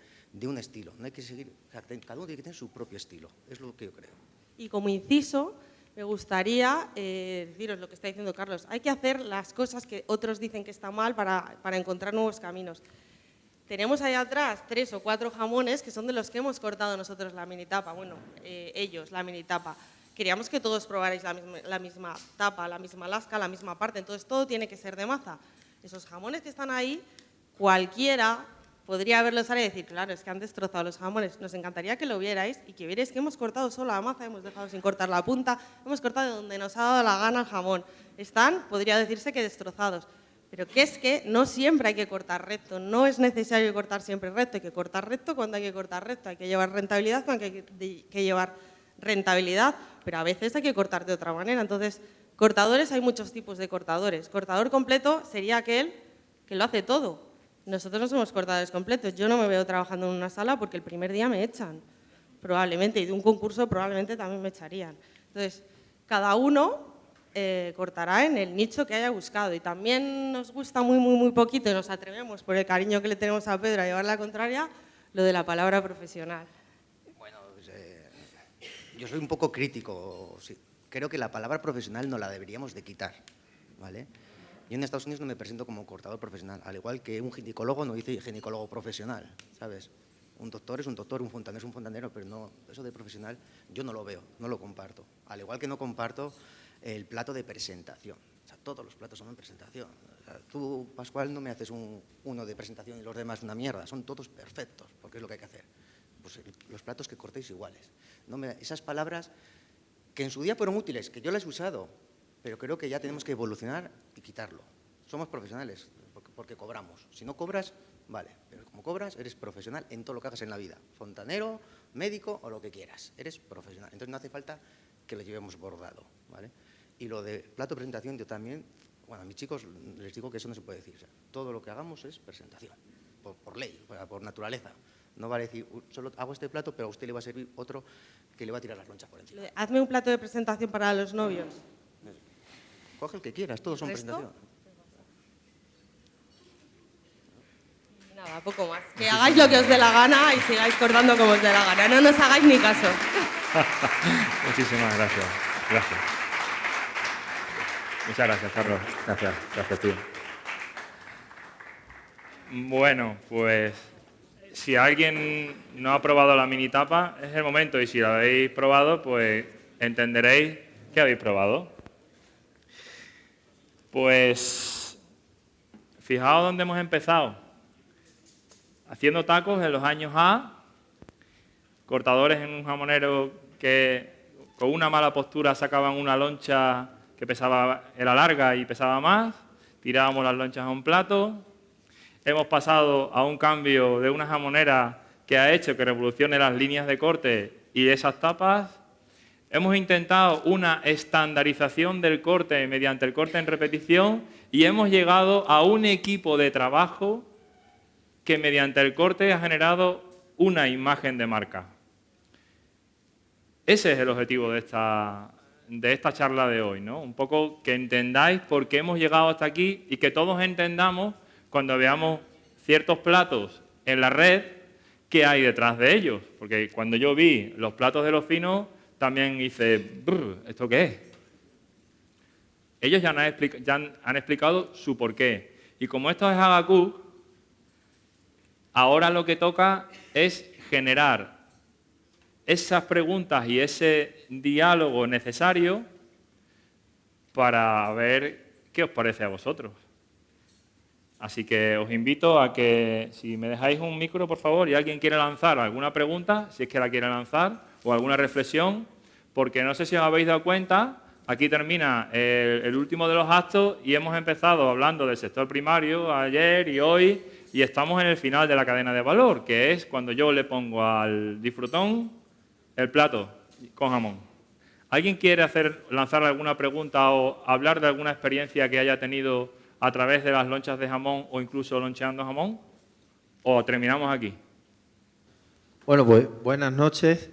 un estilo. No hay que seguir, o sea, cada uno tiene que tener su propio estilo, es lo que yo creo. Y como inciso, me gustaría deciros lo que está diciendo Carlos. Hay que hacer las cosas que otros dicen que está mal para encontrar nuevos caminos. Tenemos ahí atrás 3 o 4 jamones que son de los que hemos cortado nosotros la mini tapa. Bueno, ellos, la mini tapa. Queríamos que todos probarais la misma tapa, la misma lasca, la misma parte. Entonces, todo tiene que ser de maza. Esos jamones que están ahí, cualquiera podría verlos ahora y decir, claro, es que han destrozado los jamones. Nos encantaría que lo vierais y que vierais que hemos cortado solo la maza, hemos dejado sin cortar la punta, hemos cortado donde nos ha dado la gana el jamón. Están, podría decirse que destrozados. Pero que es que no siempre hay que cortar recto, no es necesario cortar siempre recto, hay que cortar recto cuando hay que cortar recto, hay que llevar rentabilidad cuando hay que llevar rentabilidad, pero a veces hay que cortar de otra manera. Entonces, cortadores, hay muchos tipos de cortadores. Cortador completo sería aquel que lo hace todo. Nosotros no somos cortadores completos. Yo no me veo trabajando en una sala porque el primer día me echan, probablemente, y de un concurso probablemente también me echarían. Entonces, cada uno cortará en el nicho que haya buscado. Y también nos gusta muy, muy, muy poquito y nos atrevemos, por el cariño que le tenemos a Pedro, a llevar la contraria, lo de la palabra profesional. Yo soy un poco crítico, sí. Creo que la palabra profesional no la deberíamos de quitar, ¿vale? Yo en Estados Unidos no me presento como cortador profesional, al igual que un ginecólogo no dice ginecólogo profesional, ¿sabes? Un doctor es un doctor, un fontanero es un fontanero, pero no, eso de profesional yo no lo veo, no lo comparto. Al igual que no comparto el plato de presentación, o sea, todos los platos son en presentación. O sea, tú, Pascual, no me haces uno de presentación y los demás una mierda, son todos perfectos, porque es lo que hay que hacer. Pues los platos que cortéis iguales. Esas palabras que en su día fueron útiles, que yo las he usado, pero creo que ya tenemos que evolucionar y quitarlo. Somos profesionales porque cobramos. Si no cobras, vale, pero como cobras, eres profesional en todo lo que hagas en la vida. Fontanero, médico o lo que quieras, eres profesional. Entonces no hace falta que lo llevemos bordado, ¿vale? Y lo de plato de presentación, yo también, bueno, a mis chicos les digo que eso no se puede decir. O sea, todo lo que hagamos es presentación, por ley, por naturaleza. No vale decir, solo hago este plato, pero a usted le va a servir otro que le va a tirar las lonchas por encima. Hazme un plato de presentación para los novios. Coge el que quieras, todos son presentación. Nada, poco más. Que hagáis lo que os dé la gana y sigáis cortando como os dé la gana. No nos hagáis ni caso. Muchísimas gracias. Gracias. Muchas gracias, Carlos. Gracias, tío. Bueno, pues si alguien no ha probado la mini tapa, es el momento. Y si la habéis probado, pues entenderéis que habéis probado. Pues fijaos dónde hemos empezado. Haciendo tacos en los años A, cortadores en un jamonero que con una mala postura sacaban una loncha que era larga y pesaba más, tirábamos las lonchas a un plato. Hemos pasado a un cambio de una jamonera que ha hecho que revolucione las líneas de corte y esas tapas. Hemos intentado una estandarización del corte mediante el corte en repetición y hemos llegado a un equipo de trabajo que mediante el corte ha generado una imagen de marca. Ese es el objetivo de esta charla de hoy, ¿no? Un poco que entendáis por qué hemos llegado hasta aquí y que todos entendamos, cuando veamos ciertos platos en la red, qué hay detrás de ellos. Porque cuando yo vi los platos de los finos, también hice, ¿esto qué es? Ellos ya han explicado su porqué. Y como esto es Hagaku, ahora lo que toca es generar esas preguntas y ese diálogo necesario para ver qué os parece a vosotros. Así que os invito a que, si me dejáis un micro, por favor, y alguien quiere lanzar alguna pregunta, si es que la quiere lanzar, o alguna reflexión, porque no sé si os habéis dado cuenta, aquí termina el último de los actos y hemos empezado hablando del sector primario ayer y hoy, y estamos en el final de la cadena de valor, que es cuando yo le pongo al disfrutón el plato con jamón. ¿Alguien quiere lanzar alguna pregunta o hablar de alguna experiencia que haya tenido a través de las lonchas de jamón o incluso loncheando jamón? ¿O terminamos aquí? Bueno, pues buenas noches.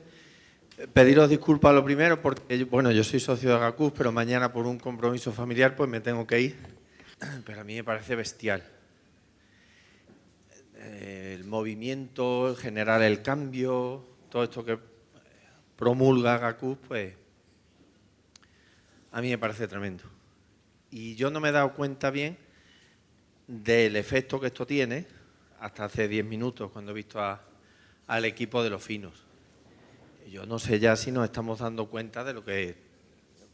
Pediros disculpas lo primero porque, bueno, yo soy socio de Hagaku, pero mañana por un compromiso familiar pues me tengo que ir. Pero a mí me parece bestial. El movimiento, generar el cambio, todo esto que promulga Hagaku, pues a mí me parece tremendo. Y yo no me he dado cuenta bien del efecto que esto tiene hasta hace 10 minutos, cuando he visto al equipo de los finos. Yo no sé ya si nos estamos dando cuenta de lo que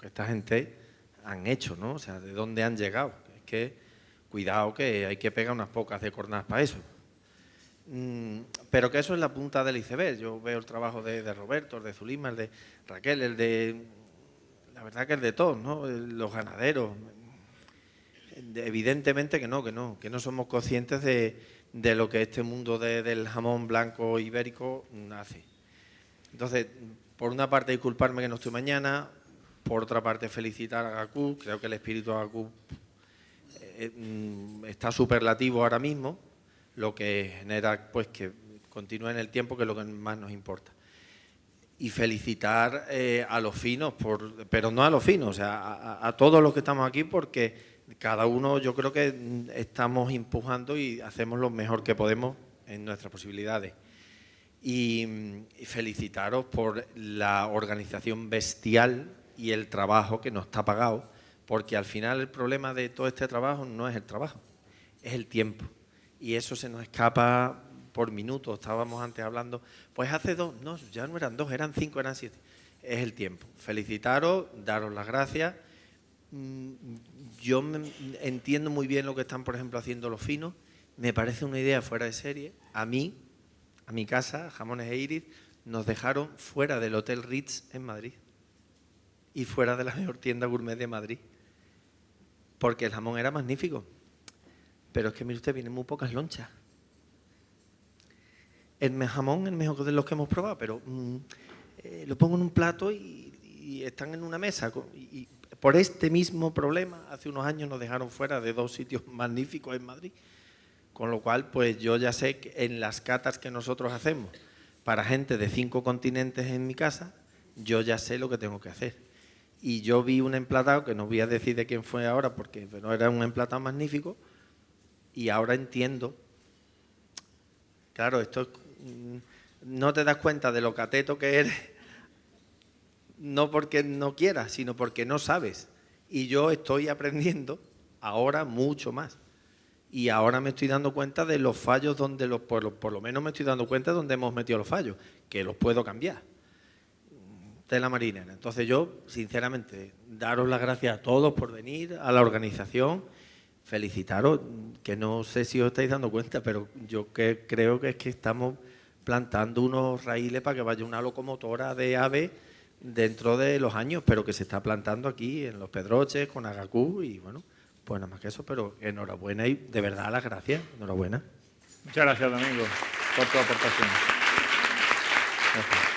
esta gente han hecho, ¿no? O sea, de dónde han llegado. Es que, cuidado, que hay que pegar unas pocas de cornadas para eso. Pero que eso es la punta del iceberg. Yo veo el trabajo de Roberto, el de Zulima, el de Raquel, la verdad que el de todos, ¿no? Los ganaderos. Evidentemente que no somos conscientes de lo que este mundo del jamón blanco ibérico hace. Entonces, por una parte disculparme que no estoy mañana, por otra parte felicitar a Hagaku. Creo que el espíritu de Hagaku está superlativo ahora mismo, lo que genera pues que continúe en el tiempo, que es lo que más nos importa. Y felicitar a los finos, pero no a los finos, o sea, a todos los que estamos aquí, porque cada uno yo creo que estamos empujando y hacemos lo mejor que podemos en nuestras posibilidades. Y felicitaros por la organización bestial y el trabajo que nos está pagado, porque al final el problema de todo este trabajo no es el trabajo, es el tiempo. Y eso se nos escapa por minutos. Estábamos antes hablando, pues hace 2, no, ya no eran 2, eran 5, eran 7. Es el tiempo. Felicitaros, daros las gracias. Yo entiendo muy bien lo que están, por ejemplo, haciendo los finos. Me parece una idea fuera de serie. A mi casa, Jamones e Iris, nos dejaron fuera del Hotel Ritz en Madrid y fuera de la mejor tienda gourmet de Madrid, porque el jamón era magnífico. Pero es que, mire usted, vienen muy pocas lonchas. El jamón es el mejor de los que hemos probado, pero lo pongo en un plato y están en una mesa. Y por este mismo problema, hace unos años nos dejaron fuera de 2 sitios magníficos en Madrid. Con lo cual, pues yo ya sé que en las catas que nosotros hacemos para gente de 5 continentes en mi casa, yo ya sé lo que tengo que hacer. Y yo vi un emplatado, que no voy a decir de quién fue ahora, porque no era un emplatado magnífico, y ahora entiendo. Claro, esto no te das cuenta de lo cateto que eres, no porque no quieras, sino porque no sabes. Y yo estoy aprendiendo ahora mucho más. Y ahora me estoy dando cuenta de los fallos donde por lo menos me estoy dando cuenta de donde hemos metido los fallos, que los puedo cambiar. De la marinera. Entonces yo, sinceramente, daros las gracias a todos por venir, a la organización, felicitaros, que no sé si os estáis dando cuenta, pero yo creo que es que estamos plantando unos raíles para que vaya una locomotora de AVE dentro de los años, pero que se está plantando aquí en Los Pedroches, con Agacú y bueno, pues nada más que eso, pero enhorabuena y de verdad las gracias, enhorabuena. Muchas gracias, Domingo, por tu aportación. Gracias.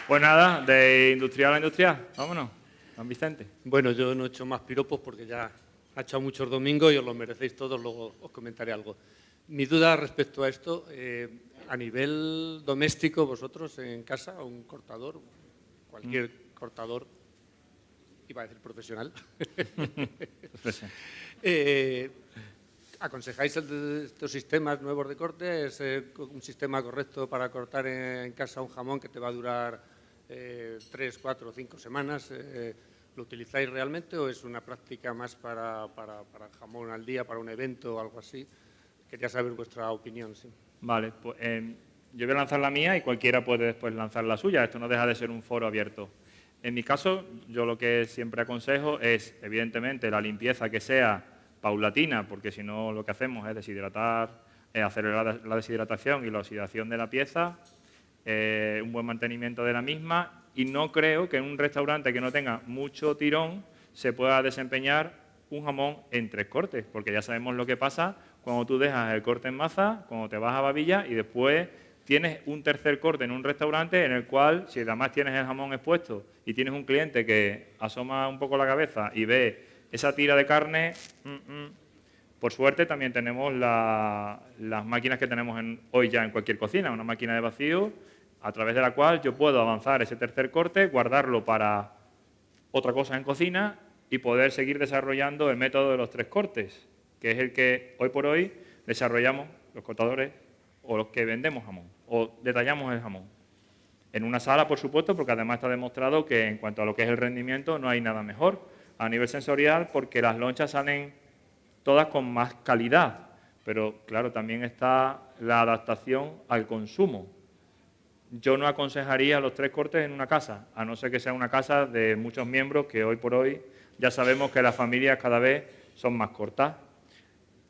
Pues nada, de industrial a industrial, vámonos, Juan Vicente. Bueno, yo no he hecho más piropos porque ya ha echado muchos domingos y os lo merecéis todos, luego os comentaré algo. Mi duda respecto a esto, a nivel doméstico, vosotros en casa, un cortador, cualquier cortador, iba a decir profesional, ¿aconsejáis estos sistemas nuevos de corte? ¿Es un sistema correcto para cortar en casa un jamón que te va a durar 3, 4, 5 semanas? ¿Lo utilizáis realmente o es una práctica más para jamón al día, para un evento o algo así? Quería saber vuestra opinión. Sí. Vale, pues yo voy a lanzar la mía y cualquiera puede después lanzar la suya. Esto no deja de ser un foro abierto. En mi caso, yo lo que siempre aconsejo es, evidentemente, la limpieza que sea paulatina, porque si no lo que hacemos es deshidratar, acelerar la deshidratación y la oxidación de la pieza, un buen mantenimiento de la misma, y no creo que en un restaurante que no tenga mucho tirón se pueda desempeñar un jamón en 3 cortes, porque ya sabemos lo que pasa cuando tú dejas el corte en masa, cuando te vas a babilla y después tienes un tercer corte en un restaurante en el cual, si además tienes el jamón expuesto y tienes un cliente que asoma un poco la cabeza y ve esa tira de carne, por suerte también tenemos las máquinas que tenemos hoy ya en cualquier cocina, una máquina de vacío a través de la cual yo puedo avanzar ese tercer corte, guardarlo para otra cosa en cocina y poder seguir desarrollando el método de los 3 cortes, que es el que hoy por hoy desarrollamos los cortadores o los que vendemos jamón, o detallamos el jamón. En una sala, por supuesto, porque además está demostrado que en cuanto a lo que es el rendimiento no hay nada mejor a nivel sensorial, porque las lonchas salen todas con más calidad, pero claro, también está la adaptación al consumo. Yo no aconsejaría los 3 cortes en una casa, a no ser que sea una casa de muchos miembros, que hoy por hoy ya sabemos que las familias cada vez son más cortas.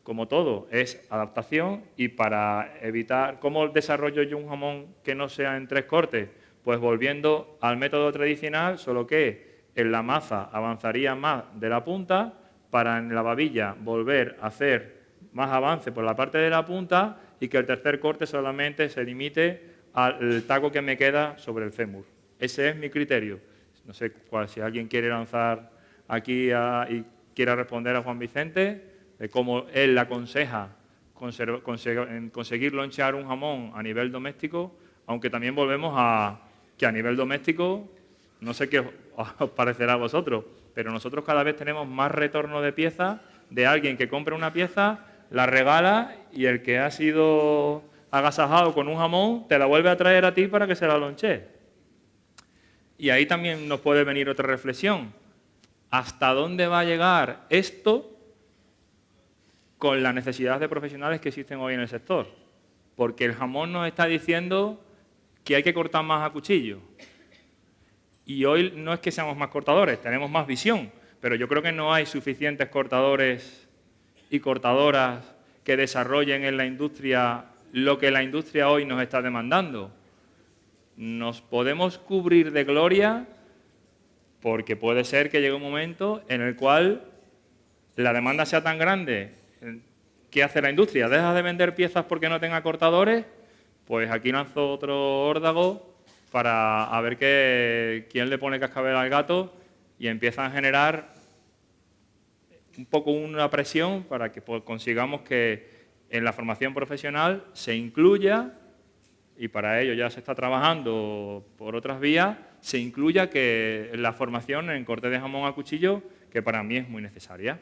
Como todo, es adaptación, y para evitar, ¿cómo desarrollo yo un jamón que no sea en 3 cortes? Pues volviendo al método tradicional, solo que en la masa avanzaría más de la punta, para en la babilla volver a hacer más avance por la parte de la punta y que el tercer corte solamente se limite al taco que me queda sobre el fémur. Ese es mi criterio. No sé si alguien quiere lanzar aquí y quiera responder a Juan Vicente, de cómo él le aconseja conseguir lonchear un jamón a nivel doméstico, aunque también volvemos a que a nivel doméstico, no sé qué os parecerá a vosotros, pero nosotros cada vez tenemos más retorno de piezas de alguien que compra una pieza, la regala y el que ha sido agasajado con un jamón te la vuelve a traer a ti para que se la lonche. Y ahí también nos puede venir otra reflexión. ¿Hasta dónde va a llegar esto con la necesidad de profesionales que existen hoy en el sector? Porque el jamón nos está diciendo que hay que cortar más a cuchillo. Y hoy no es que seamos más cortadores, tenemos más visión, pero yo creo que no hay suficientes cortadores y cortadoras que desarrollen en la industria lo que la industria hoy nos está demandando. Nos podemos cubrir de gloria porque puede ser que llegue un momento en el cual la demanda sea tan grande. ¿Qué hace la industria? ¿Deja de vender piezas porque no tenga cortadores? Pues aquí lanzo otro órdago para a ver quién le pone cascabel al gato y empiezan a generar un poco una presión para que consigamos que en la formación profesional se incluya, y para ello ya se está trabajando por otras vías, se incluya que la formación en corte de jamón a cuchillo, que para mí es muy necesaria.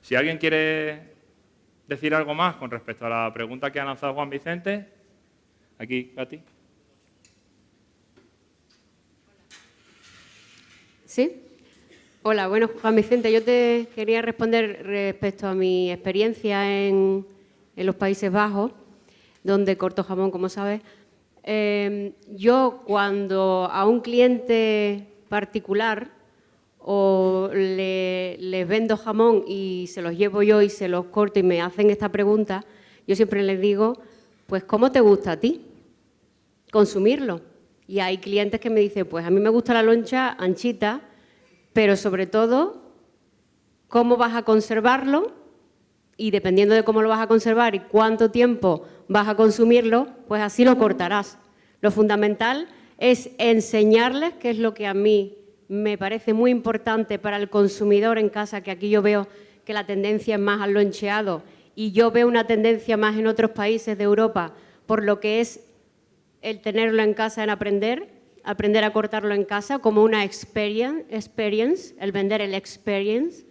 Si alguien quiere decir algo más con respecto a la pregunta que ha lanzado Juan Vicente, aquí, Katy. ¿Sí? Hola, bueno, Juan Vicente, yo te quería responder respecto a mi experiencia en los Países Bajos, donde corto jamón, como sabes. Yo, cuando a un cliente particular o les vendo jamón y se los llevo yo y se los corto y me hacen esta pregunta, yo siempre les digo, pues, ¿cómo te gusta a ti? consumirlo. Y hay clientes que me dicen, pues a mí me gusta la loncha anchita, pero sobre todo, ¿cómo vas a conservarlo? Y dependiendo de cómo lo vas a conservar y cuánto tiempo vas a consumirlo, pues así lo cortarás. Lo fundamental es enseñarles, que es lo que a mí me parece muy importante para el consumidor en casa, que aquí yo veo que la tendencia es más al loncheado y yo veo una tendencia más en otros países de Europa por lo que es el tenerlo en casa, en aprender a cortarlo en casa como una experience, el vender el experience.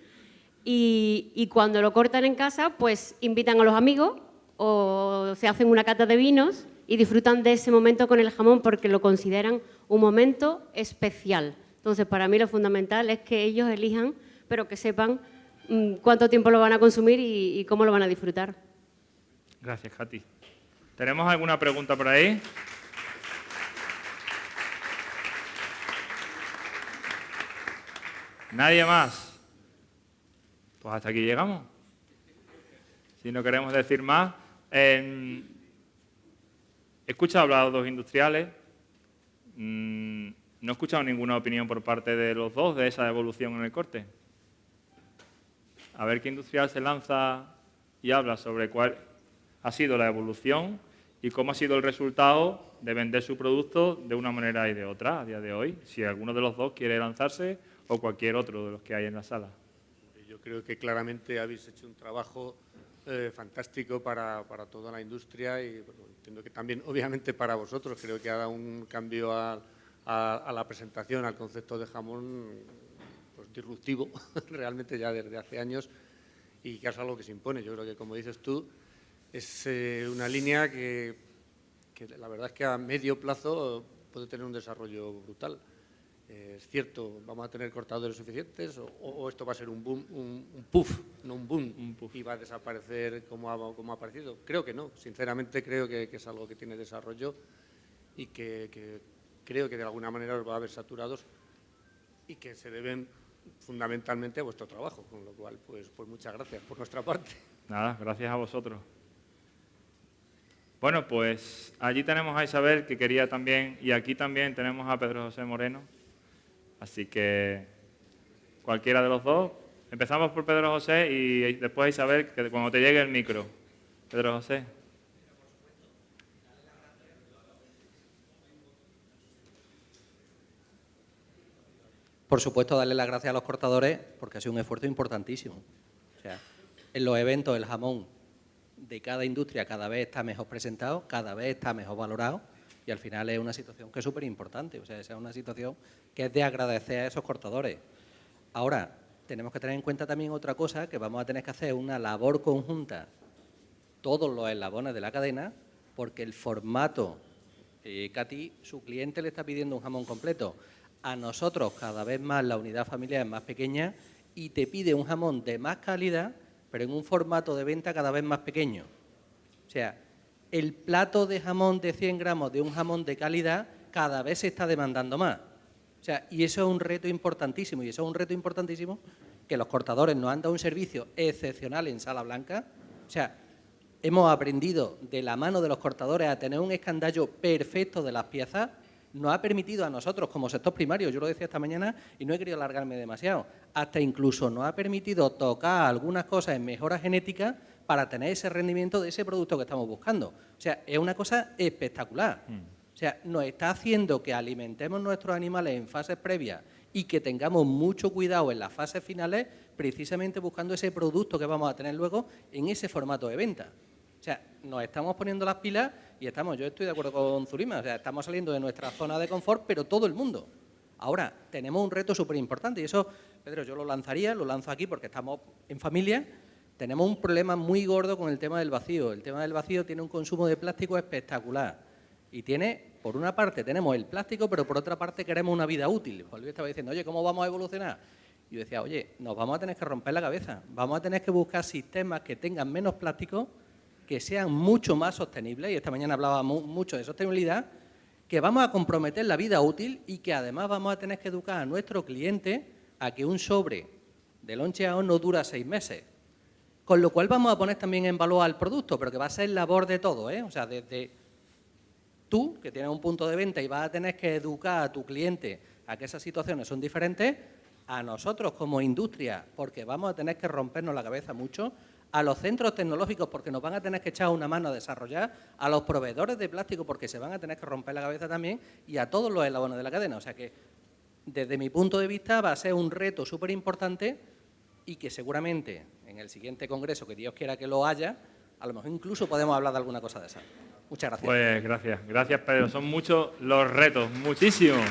Y cuando lo cortan en casa, pues invitan a los amigos o se hacen una cata de vinos y disfrutan de ese momento con el jamón porque lo consideran un momento especial. Entonces, para mí lo fundamental es que ellos elijan, pero que sepan cuánto tiempo lo van a consumir y cómo lo van a disfrutar. Gracias, Katy. ¿Tenemos alguna pregunta por ahí? ¿Nadie más? Pues hasta aquí llegamos. Si no queremos decir más, he escuchado hablar de dos industriales. No he escuchado ninguna opinión por parte de los dos de esa evolución en el corte. A ver qué industrial se lanza y habla sobre cuál ha sido la evolución y cómo ha sido el resultado de vender su producto de una manera y de otra a día de hoy. Si alguno de los dos quiere lanzarse o cualquier otro de los que hay en la sala. Yo creo que claramente habéis hecho un trabajo fantástico para toda la industria y bueno, entiendo que también, obviamente, para vosotros. Creo que ha dado un cambio a la presentación, al concepto de jamón, pues, disruptivo, realmente ya desde hace años, y que es algo que se impone. Yo creo que, como dices tú, es una línea que la verdad es que a medio plazo puede tener un desarrollo brutal. Es cierto, vamos a tener cortadores suficientes o esto va a ser un boom, un puff, no un boom, y va a desaparecer como ha aparecido. Creo que no, sinceramente creo que es algo que tiene desarrollo y que creo que de alguna manera os va a haber saturados y que se deben fundamentalmente a vuestro trabajo, con lo cual pues muchas gracias por nuestra parte. Nada, gracias a vosotros. Bueno, pues allí tenemos a Isabel, que quería también, y aquí también tenemos a Pedro José Moreno. Así que cualquiera de los dos. Empezamos por Pedro José y después Isabel, que cuando te llegue el micro. Pedro José. Por supuesto, darle las gracias a los cortadores porque ha sido un esfuerzo importantísimo. O sea, en los eventos el jamón de cada industria cada vez está mejor presentado, cada vez está mejor valorado y al final es una situación que es súper importante. O sea, esa es una situación que es de agradecer a esos cortadores. Ahora, tenemos que tener en cuenta también otra cosa, que vamos a tener que hacer una labor conjunta, todos los eslabones de la cadena, porque el formato, Katy, su cliente le está pidiendo un jamón completo. A nosotros cada vez más la unidad familiar es más pequeña y te pide un jamón de más calidad, pero en un formato de venta cada vez más pequeño. O sea, el plato de jamón de 100 gramos de un jamón de calidad cada vez se está demandando más. O sea, y eso es un reto importantísimo, que los cortadores nos han dado un servicio excepcional en Sala Blanca. O sea, hemos aprendido de la mano de los cortadores a tener un escandallo perfecto de las piezas. Nos ha permitido a nosotros, como sector primario, yo lo decía esta mañana y no he querido alargarme demasiado, hasta incluso nos ha permitido tocar algunas cosas en mejora genética para tener ese rendimiento de ese producto que estamos buscando. O sea, es una cosa espectacular. O sea, nos está haciendo que alimentemos nuestros animales en fases previas y que tengamos mucho cuidado en las fases finales, precisamente buscando ese producto que vamos a tener luego en ese formato de venta. O sea, nos estamos poniendo las pilas y yo estoy de acuerdo con Zulima, o sea, estamos saliendo de nuestra zona de confort, pero todo el mundo. Ahora, tenemos un reto súper importante y eso, Pedro, yo lo lanzo aquí porque estamos en familia. Tenemos un problema muy gordo con el tema del vacío. El tema del vacío tiene un consumo de plástico espectacular. Y por una parte tenemos el plástico, pero por otra parte queremos una vida útil. Juan Luis estaba diciendo, oye, ¿cómo vamos a evolucionar? Y yo decía, oye, nos vamos a tener que romper la cabeza. Vamos a tener que buscar sistemas que tengan menos plástico, que sean mucho más sostenibles, y esta mañana hablaba mucho de sostenibilidad, que vamos a comprometer la vida útil y que además vamos a tener que educar a nuestro cliente a que un sobre de loncheado no dura 6 meses. Con lo cual vamos a poner también en valor al producto, pero que va a ser labor de todo, ¿eh? O sea, desde tú, que tienes un punto de venta y vas a tener que educar a tu cliente a que esas situaciones son diferentes, a nosotros como industria, porque vamos a tener que rompernos la cabeza mucho, a los centros tecnológicos porque nos van a tener que echar una mano a desarrollar, a los proveedores de plástico porque se van a tener que romper la cabeza también y a todos los eslabones de la cadena. O sea que, desde mi punto de vista, va a ser un reto súper importante y que seguramente en el siguiente congreso, que Dios quiera que lo haya, a lo mejor incluso podemos hablar de alguna cosa de esa. Muchas gracias. Pues gracias Pedro. Son muchos los retos, muchísimos.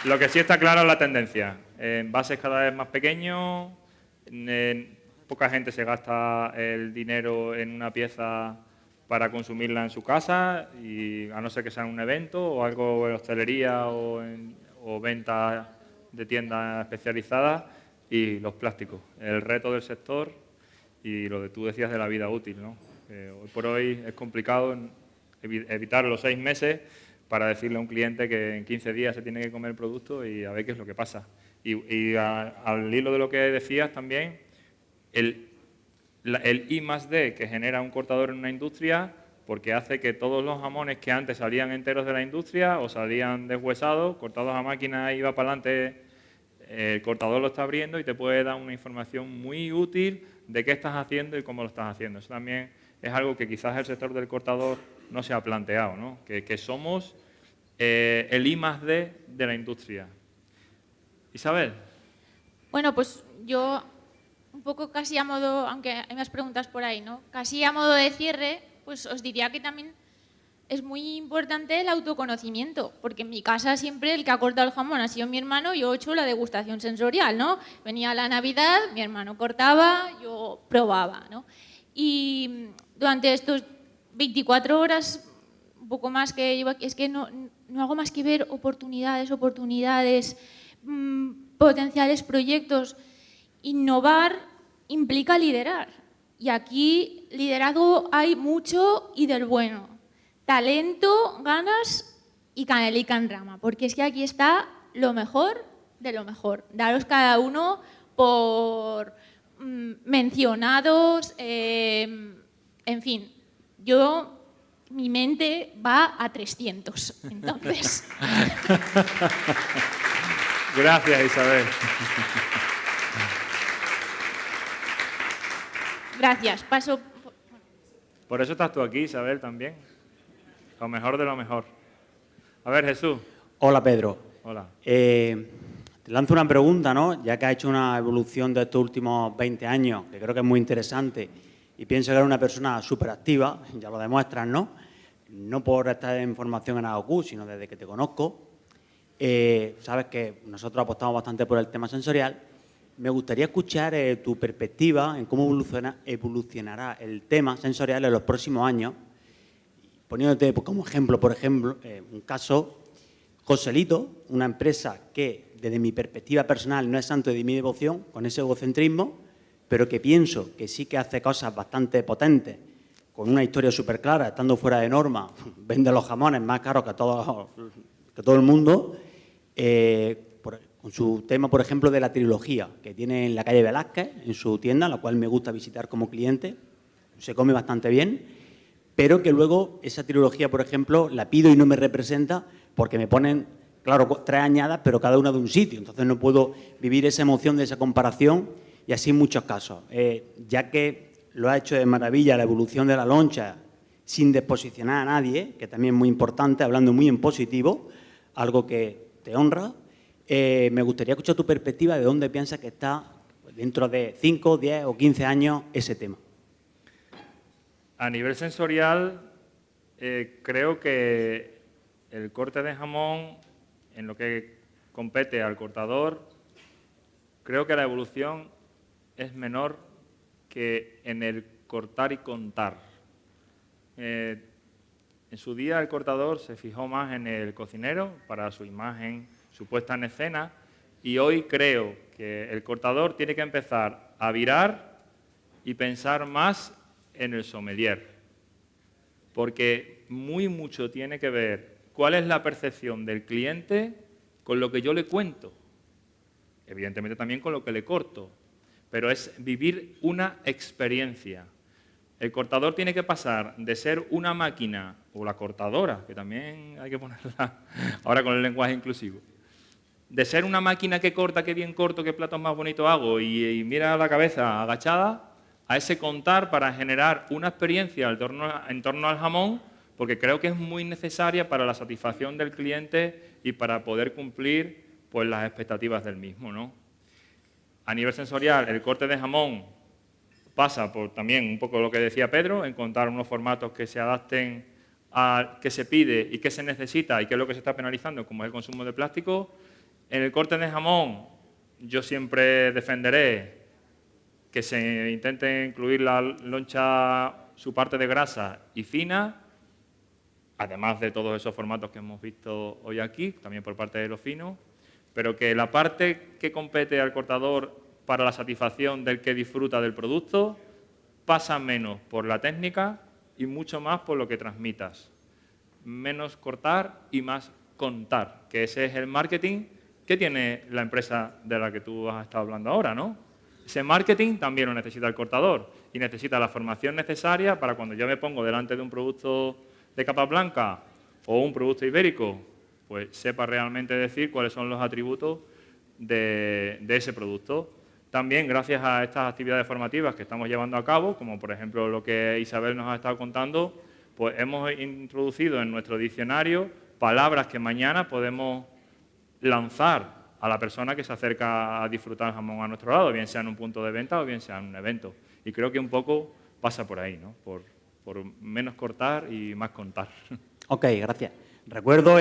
Lo que sí está claro es la tendencia. Envases cada vez más pequeños, poca gente se gasta el dinero en una pieza para consumirla en su casa, y a no ser que sea en un evento o algo en hostelería o venta de tiendas especializadas, y los plásticos. El reto del sector y lo que tú decías de la vida útil, ¿no? Hoy por hoy es complicado evitar los 6 meses para decirle a un cliente que en 15 días se tiene que comer el producto y a ver qué es lo que pasa. Y al hilo de lo que decías también, el I+D que genera un cortador en una industria, porque hace que todos los jamones que antes salían enteros de la industria o salían deshuesados, cortados a máquina y iba para adelante, el cortador lo está abriendo y te puede dar una información muy útil de qué estás haciendo y cómo lo estás haciendo. Eso también es algo que quizás el sector del cortador no se ha planteado, ¿no? Que somos el I+D de la industria. Isabel. Bueno, pues yo un poco casi a modo, aunque hay más preguntas por ahí, ¿no? Casi a modo de cierre, pues os diría que también es muy importante el autoconocimiento, porque en mi casa siempre el que ha cortado el jamón ha sido mi hermano, yo he hecho la degustación sensorial, ¿no? Venía la Navidad, mi hermano cortaba, yo probaba, ¿no? Y durante estos 24 horas, un poco más que llevo aquí, es que no hago más que ver oportunidades, potenciales proyectos. Innovar implica liderar, y aquí liderazgo hay mucho y del bueno. Talento, ganas y canelica en rama, porque es que aquí está lo mejor de lo mejor. Daros cada uno por mencionados, en fin, mi mente va a 300, entonces. Gracias, Isabel. Gracias, paso. Por eso estás tú aquí, Isabel, también. Lo mejor de lo mejor. A ver, Jesús. Hola, Pedro. Hola. Te lanzo una pregunta, ¿no? Ya que has hecho una evolución de estos últimos 20 años, que creo que es muy interesante, y pienso que eres una persona súper activa, ya lo demuestras, ¿no? No por estar en formación en AOQ, sino desde que te conozco. Sabes que nosotros apostamos bastante por el tema sensorial. Me gustaría escuchar tu perspectiva en cómo evolucionará el tema sensorial en los próximos años. Poniéndote como ejemplo, por ejemplo, un caso, Joselito, una empresa que desde mi perspectiva personal no es santo de mi devoción, con ese egocentrismo, pero que pienso que sí que hace cosas bastante potentes, con una historia súper clara, estando fuera de norma, vende los jamones más caros que todo el mundo, con su tema, por ejemplo, de la trilogía, que tiene en la calle Velázquez, en su tienda, la cual me gusta visitar como cliente, se come bastante bien, pero que luego esa trilogía, por ejemplo, la pido y no me representa porque me ponen, claro, 3 añadas, pero cada una de un sitio. Entonces no puedo vivir esa emoción de esa comparación, y así en muchos casos. Ya que lo ha hecho de maravilla la evolución de la loncha sin desposicionar a nadie, que también es muy importante, hablando muy en positivo, algo que te honra, me gustaría escuchar tu perspectiva de dónde piensas que está dentro de 5, 10 o 15 años ese tema. A nivel sensorial, creo que el corte de jamón, en lo que compete al cortador, creo que la evolución es menor que en el cortar y contar. En su día el cortador se fijó más en el cocinero para su imagen, su puesta en escena, y hoy creo que el cortador tiene que empezar a virar y pensar más en el sommelier, porque mucho tiene que ver cuál es la percepción del cliente con lo que yo le cuento, evidentemente también con lo que le corto, pero es vivir una experiencia. El cortador tiene que pasar de ser una máquina, o la cortadora, que también hay que ponerla ahora con el lenguaje inclusivo, de ser una máquina que corta, qué bien corto, qué platos más bonitos hago, y mira la cabeza agachada, a ese contar para generar una experiencia en torno al jamón, porque creo que es muy necesaria para la satisfacción del cliente y para poder cumplir pues, las expectativas del mismo, ¿no? A nivel sensorial, el corte de jamón pasa por también un poco lo que decía Pedro, encontrar unos formatos que se adapten a qué se pide y qué se necesita y qué es lo que se está penalizando, como es el consumo de plástico. En el corte de jamón, yo siempre defenderé que se intente incluir la loncha, su parte de grasa y fina, además de todos esos formatos que hemos visto hoy aquí, también por parte de los finos, pero que la parte que compete al cortador para la satisfacción del que disfruta del producto pasa menos por la técnica y mucho más por lo que transmitas. Menos cortar y más contar, que ese es el marketing que tiene la empresa de la que tú has estado hablando ahora, ¿no? Ese marketing también lo necesita el cortador y necesita la formación necesaria para cuando yo me pongo delante de un producto de capa blanca o un producto ibérico, pues sepa realmente decir cuáles son los atributos de ese producto. También gracias a estas actividades formativas que estamos llevando a cabo, como por ejemplo lo que Isabel nos ha estado contando, pues hemos introducido en nuestro diccionario palabras que mañana podemos lanzar a la persona que se acerca a disfrutar el jamón a nuestro lado, bien sea en un punto de venta o bien sea en un evento. Y creo que un poco pasa por ahí, ¿no? Por menos cortar y más contar. Ok, gracias. Recuerdo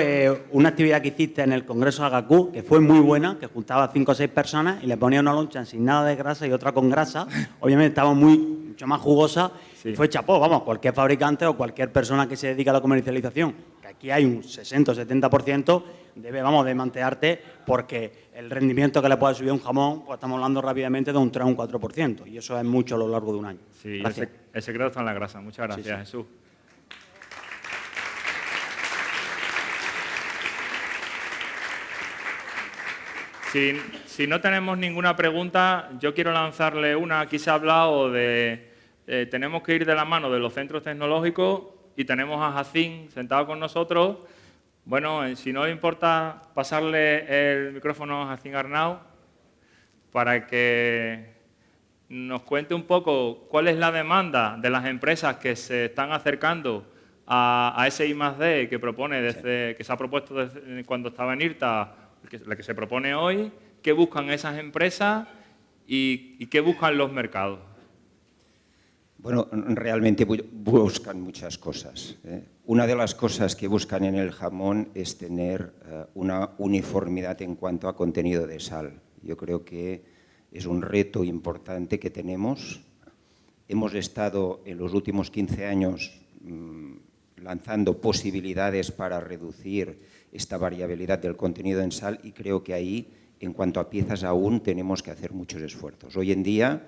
una actividad que hiciste en el Congreso Agacú, que fue muy buena, que juntaba 5 o 6 personas y le ponía una loncha sin nada de grasa y otra con grasa. Obviamente estaba mucho más jugosa. Sí. Fue chapó, vamos, cualquier fabricante o cualquier persona que se dedica a la comercialización, que aquí hay un 60 o 70%, debe, vamos, de mantearte porque el rendimiento que le puede subir a un jamón, pues estamos hablando rápidamente de un 3 o un 4%, y eso es mucho a lo largo de un año. Sí, el secreto está en la grasa. Muchas gracias, sí. Jesús. Si no tenemos ninguna pregunta, yo quiero lanzarle una. Aquí se ha hablado de tenemos que ir de la mano de los centros tecnológicos y tenemos a Jacín sentado con nosotros. Bueno, si no le importa pasarle el micrófono a Jacín Arnau para que nos cuente un poco cuál es la demanda de las empresas que se están acercando a ese I+D que propone desde, que se ha propuesto desde cuando estaba en IRTA, la que se propone hoy, qué buscan esas empresas y qué buscan los mercados. Bueno, realmente buscan muchas cosas. Una de las cosas que buscan en el jamón es tener una uniformidad en cuanto a contenido de sal. Yo creo que es un reto importante que tenemos. Hemos estado en los últimos 15 años lanzando posibilidades para reducir esta variabilidad del contenido en sal y creo que ahí, en cuanto a piezas, aún tenemos que hacer muchos esfuerzos. Hoy en día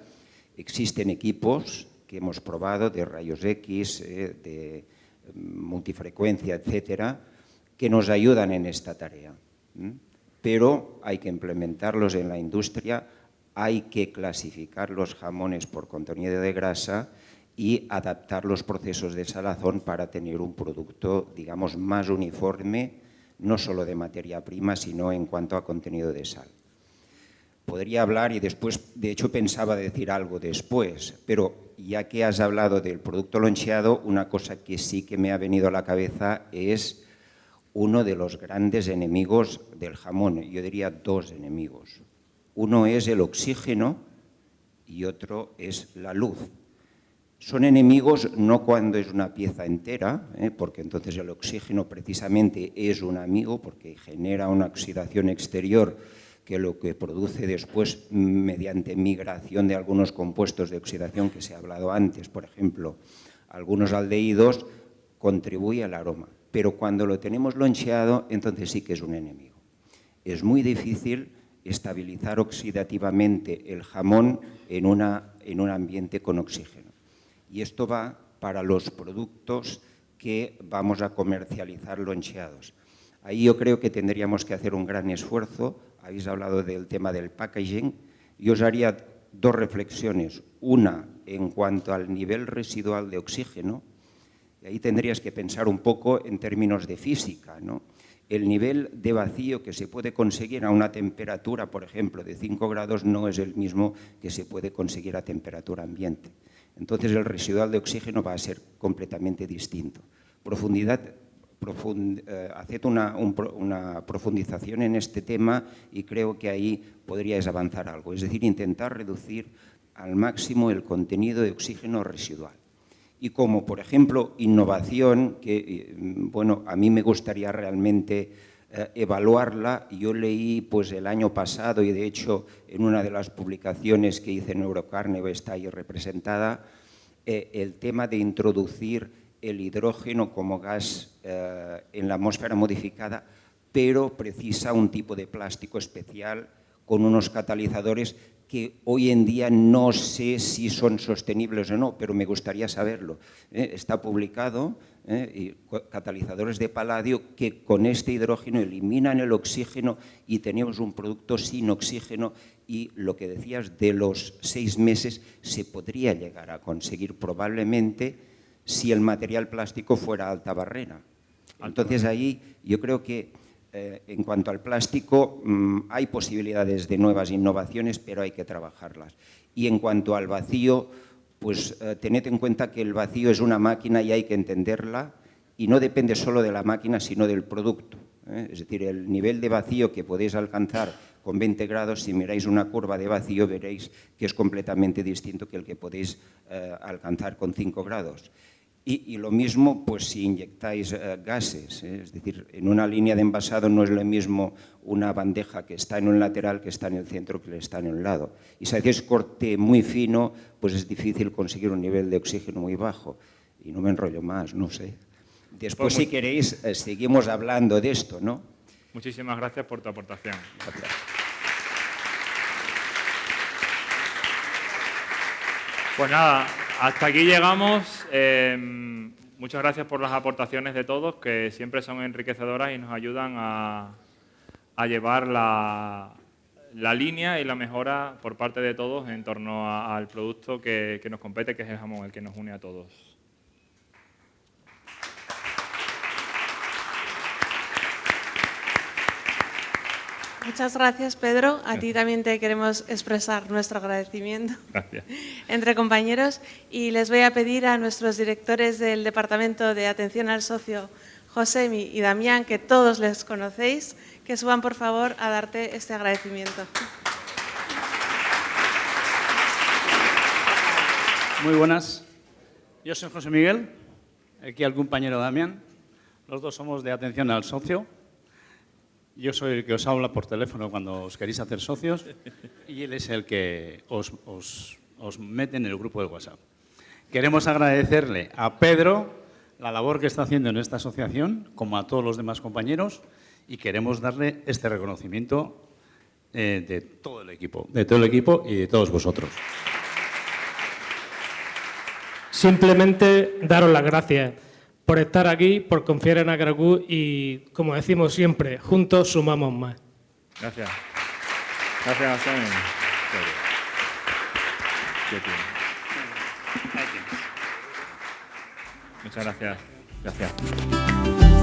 existen equipos que hemos probado de rayos X, de multifrecuencia, etcétera, que nos ayudan en esta tarea. Pero hay que implementarlos en la industria, hay que clasificar los jamones por contenido de grasa y adaptar los procesos de salazón para tener un producto, digamos, más uniforme, no solo de materia prima, sino en cuanto a contenido de sal. Podría hablar y después, de hecho, pensaba decir algo después, pero ya que has hablado del producto loncheado, una cosa que sí que me ha venido a la cabeza es uno de los grandes enemigos del jamón. Yo diría 2 enemigos. Uno es el oxígeno y otro es la luz. Son enemigos no cuando es una pieza entera, porque entonces el oxígeno precisamente es un amigo porque genera una oxidación exterior que lo que produce después mediante migración de algunos compuestos de oxidación que se ha hablado antes, por ejemplo, algunos aldehídos, contribuye al aroma. Pero cuando lo tenemos loncheado, entonces sí que es un enemigo. Es muy difícil estabilizar oxidativamente el jamón en un ambiente con oxígeno. Y esto va para los productos que vamos a comercializar loncheados. Ahí yo creo que tendríamos que hacer un gran esfuerzo. Habéis hablado del tema del packaging. Yo os haría 2 reflexiones. Una, en cuanto al nivel residual de oxígeno, ahí tendrías que pensar un poco en términos de física, ¿no? El nivel de vacío que se puede conseguir a una temperatura, por ejemplo, de 5 grados no es el mismo que se puede conseguir a temperatura ambiente. Entonces, el residual de oxígeno va a ser completamente distinto. Haced una profundización en este tema y creo que ahí podríais avanzar algo. Es decir, intentar reducir al máximo el contenido de oxígeno residual. Y como, por ejemplo, innovación, que bueno, a mí me gustaría realmente evaluarla. Yo leí pues, el año pasado, y de hecho en una de las publicaciones que hice en Eurocarne está ahí representada, el tema de introducir el hidrógeno como gas en la atmósfera modificada, pero precisa un tipo de plástico especial con unos catalizadores que hoy en día no sé si son sostenibles o no, pero me gustaría saberlo. Está publicado, catalizadores de paladio que con este hidrógeno eliminan el oxígeno y tenemos un producto sin oxígeno, y lo que decías de los 6 meses se podría llegar a conseguir probablemente si el material plástico fuera alta barrera. Entonces ahí yo creo que en cuanto al plástico, hay posibilidades de nuevas innovaciones, pero hay que trabajarlas. Y en cuanto al vacío, pues tened en cuenta que el vacío es una máquina y hay que entenderla, y no depende solo de la máquina, sino del producto. Es decir, el nivel de vacío que podéis alcanzar con 20 grados, si miráis una curva de vacío, veréis que es completamente distinto que el que podéis alcanzar con 5 grados. Y lo mismo pues, si inyectáis gases, es decir, en una línea de envasado no es lo mismo una bandeja que está en un lateral que está en el centro que está en un lado. Y si hacéis corte muy fino, pues es difícil conseguir un nivel de oxígeno muy bajo. Y no me enrollo más, no sé. Después, si queréis, seguimos hablando de esto, ¿no? Muchísimas gracias por tu aportación. Gracias. Pues nada, hasta aquí llegamos. Muchas gracias por las aportaciones de todos, que siempre son enriquecedoras y nos ayudan a llevar la línea y la mejora por parte de todos en torno al producto que nos compete, que es el jamón, el que nos une a todos. Muchas gracias, Pedro. A ti también te queremos expresar nuestro agradecimiento. Gracias. Entre compañeros, y les voy a pedir a nuestros directores del Departamento de Atención al Socio, Josemi y Damián, que todos les conocéis, que suban por favor a darte este agradecimiento. Muy buenas. Yo soy José Miguel, aquí el compañero Damián. Los dos somos de Atención al Socio. Yo soy el que os habla por teléfono cuando os queréis hacer socios y él es el que os mete en el grupo de WhatsApp. Queremos agradecerle a Pedro la labor que está haciendo en esta asociación, como a todos los demás compañeros, y queremos darle este reconocimiento de todo el equipo y de todos vosotros. Simplemente daros las gracias por estar aquí, por confiar en Agracú y, como decimos siempre, juntos sumamos más. Gracias. Gracias, José. Muchas gracias. Gracias.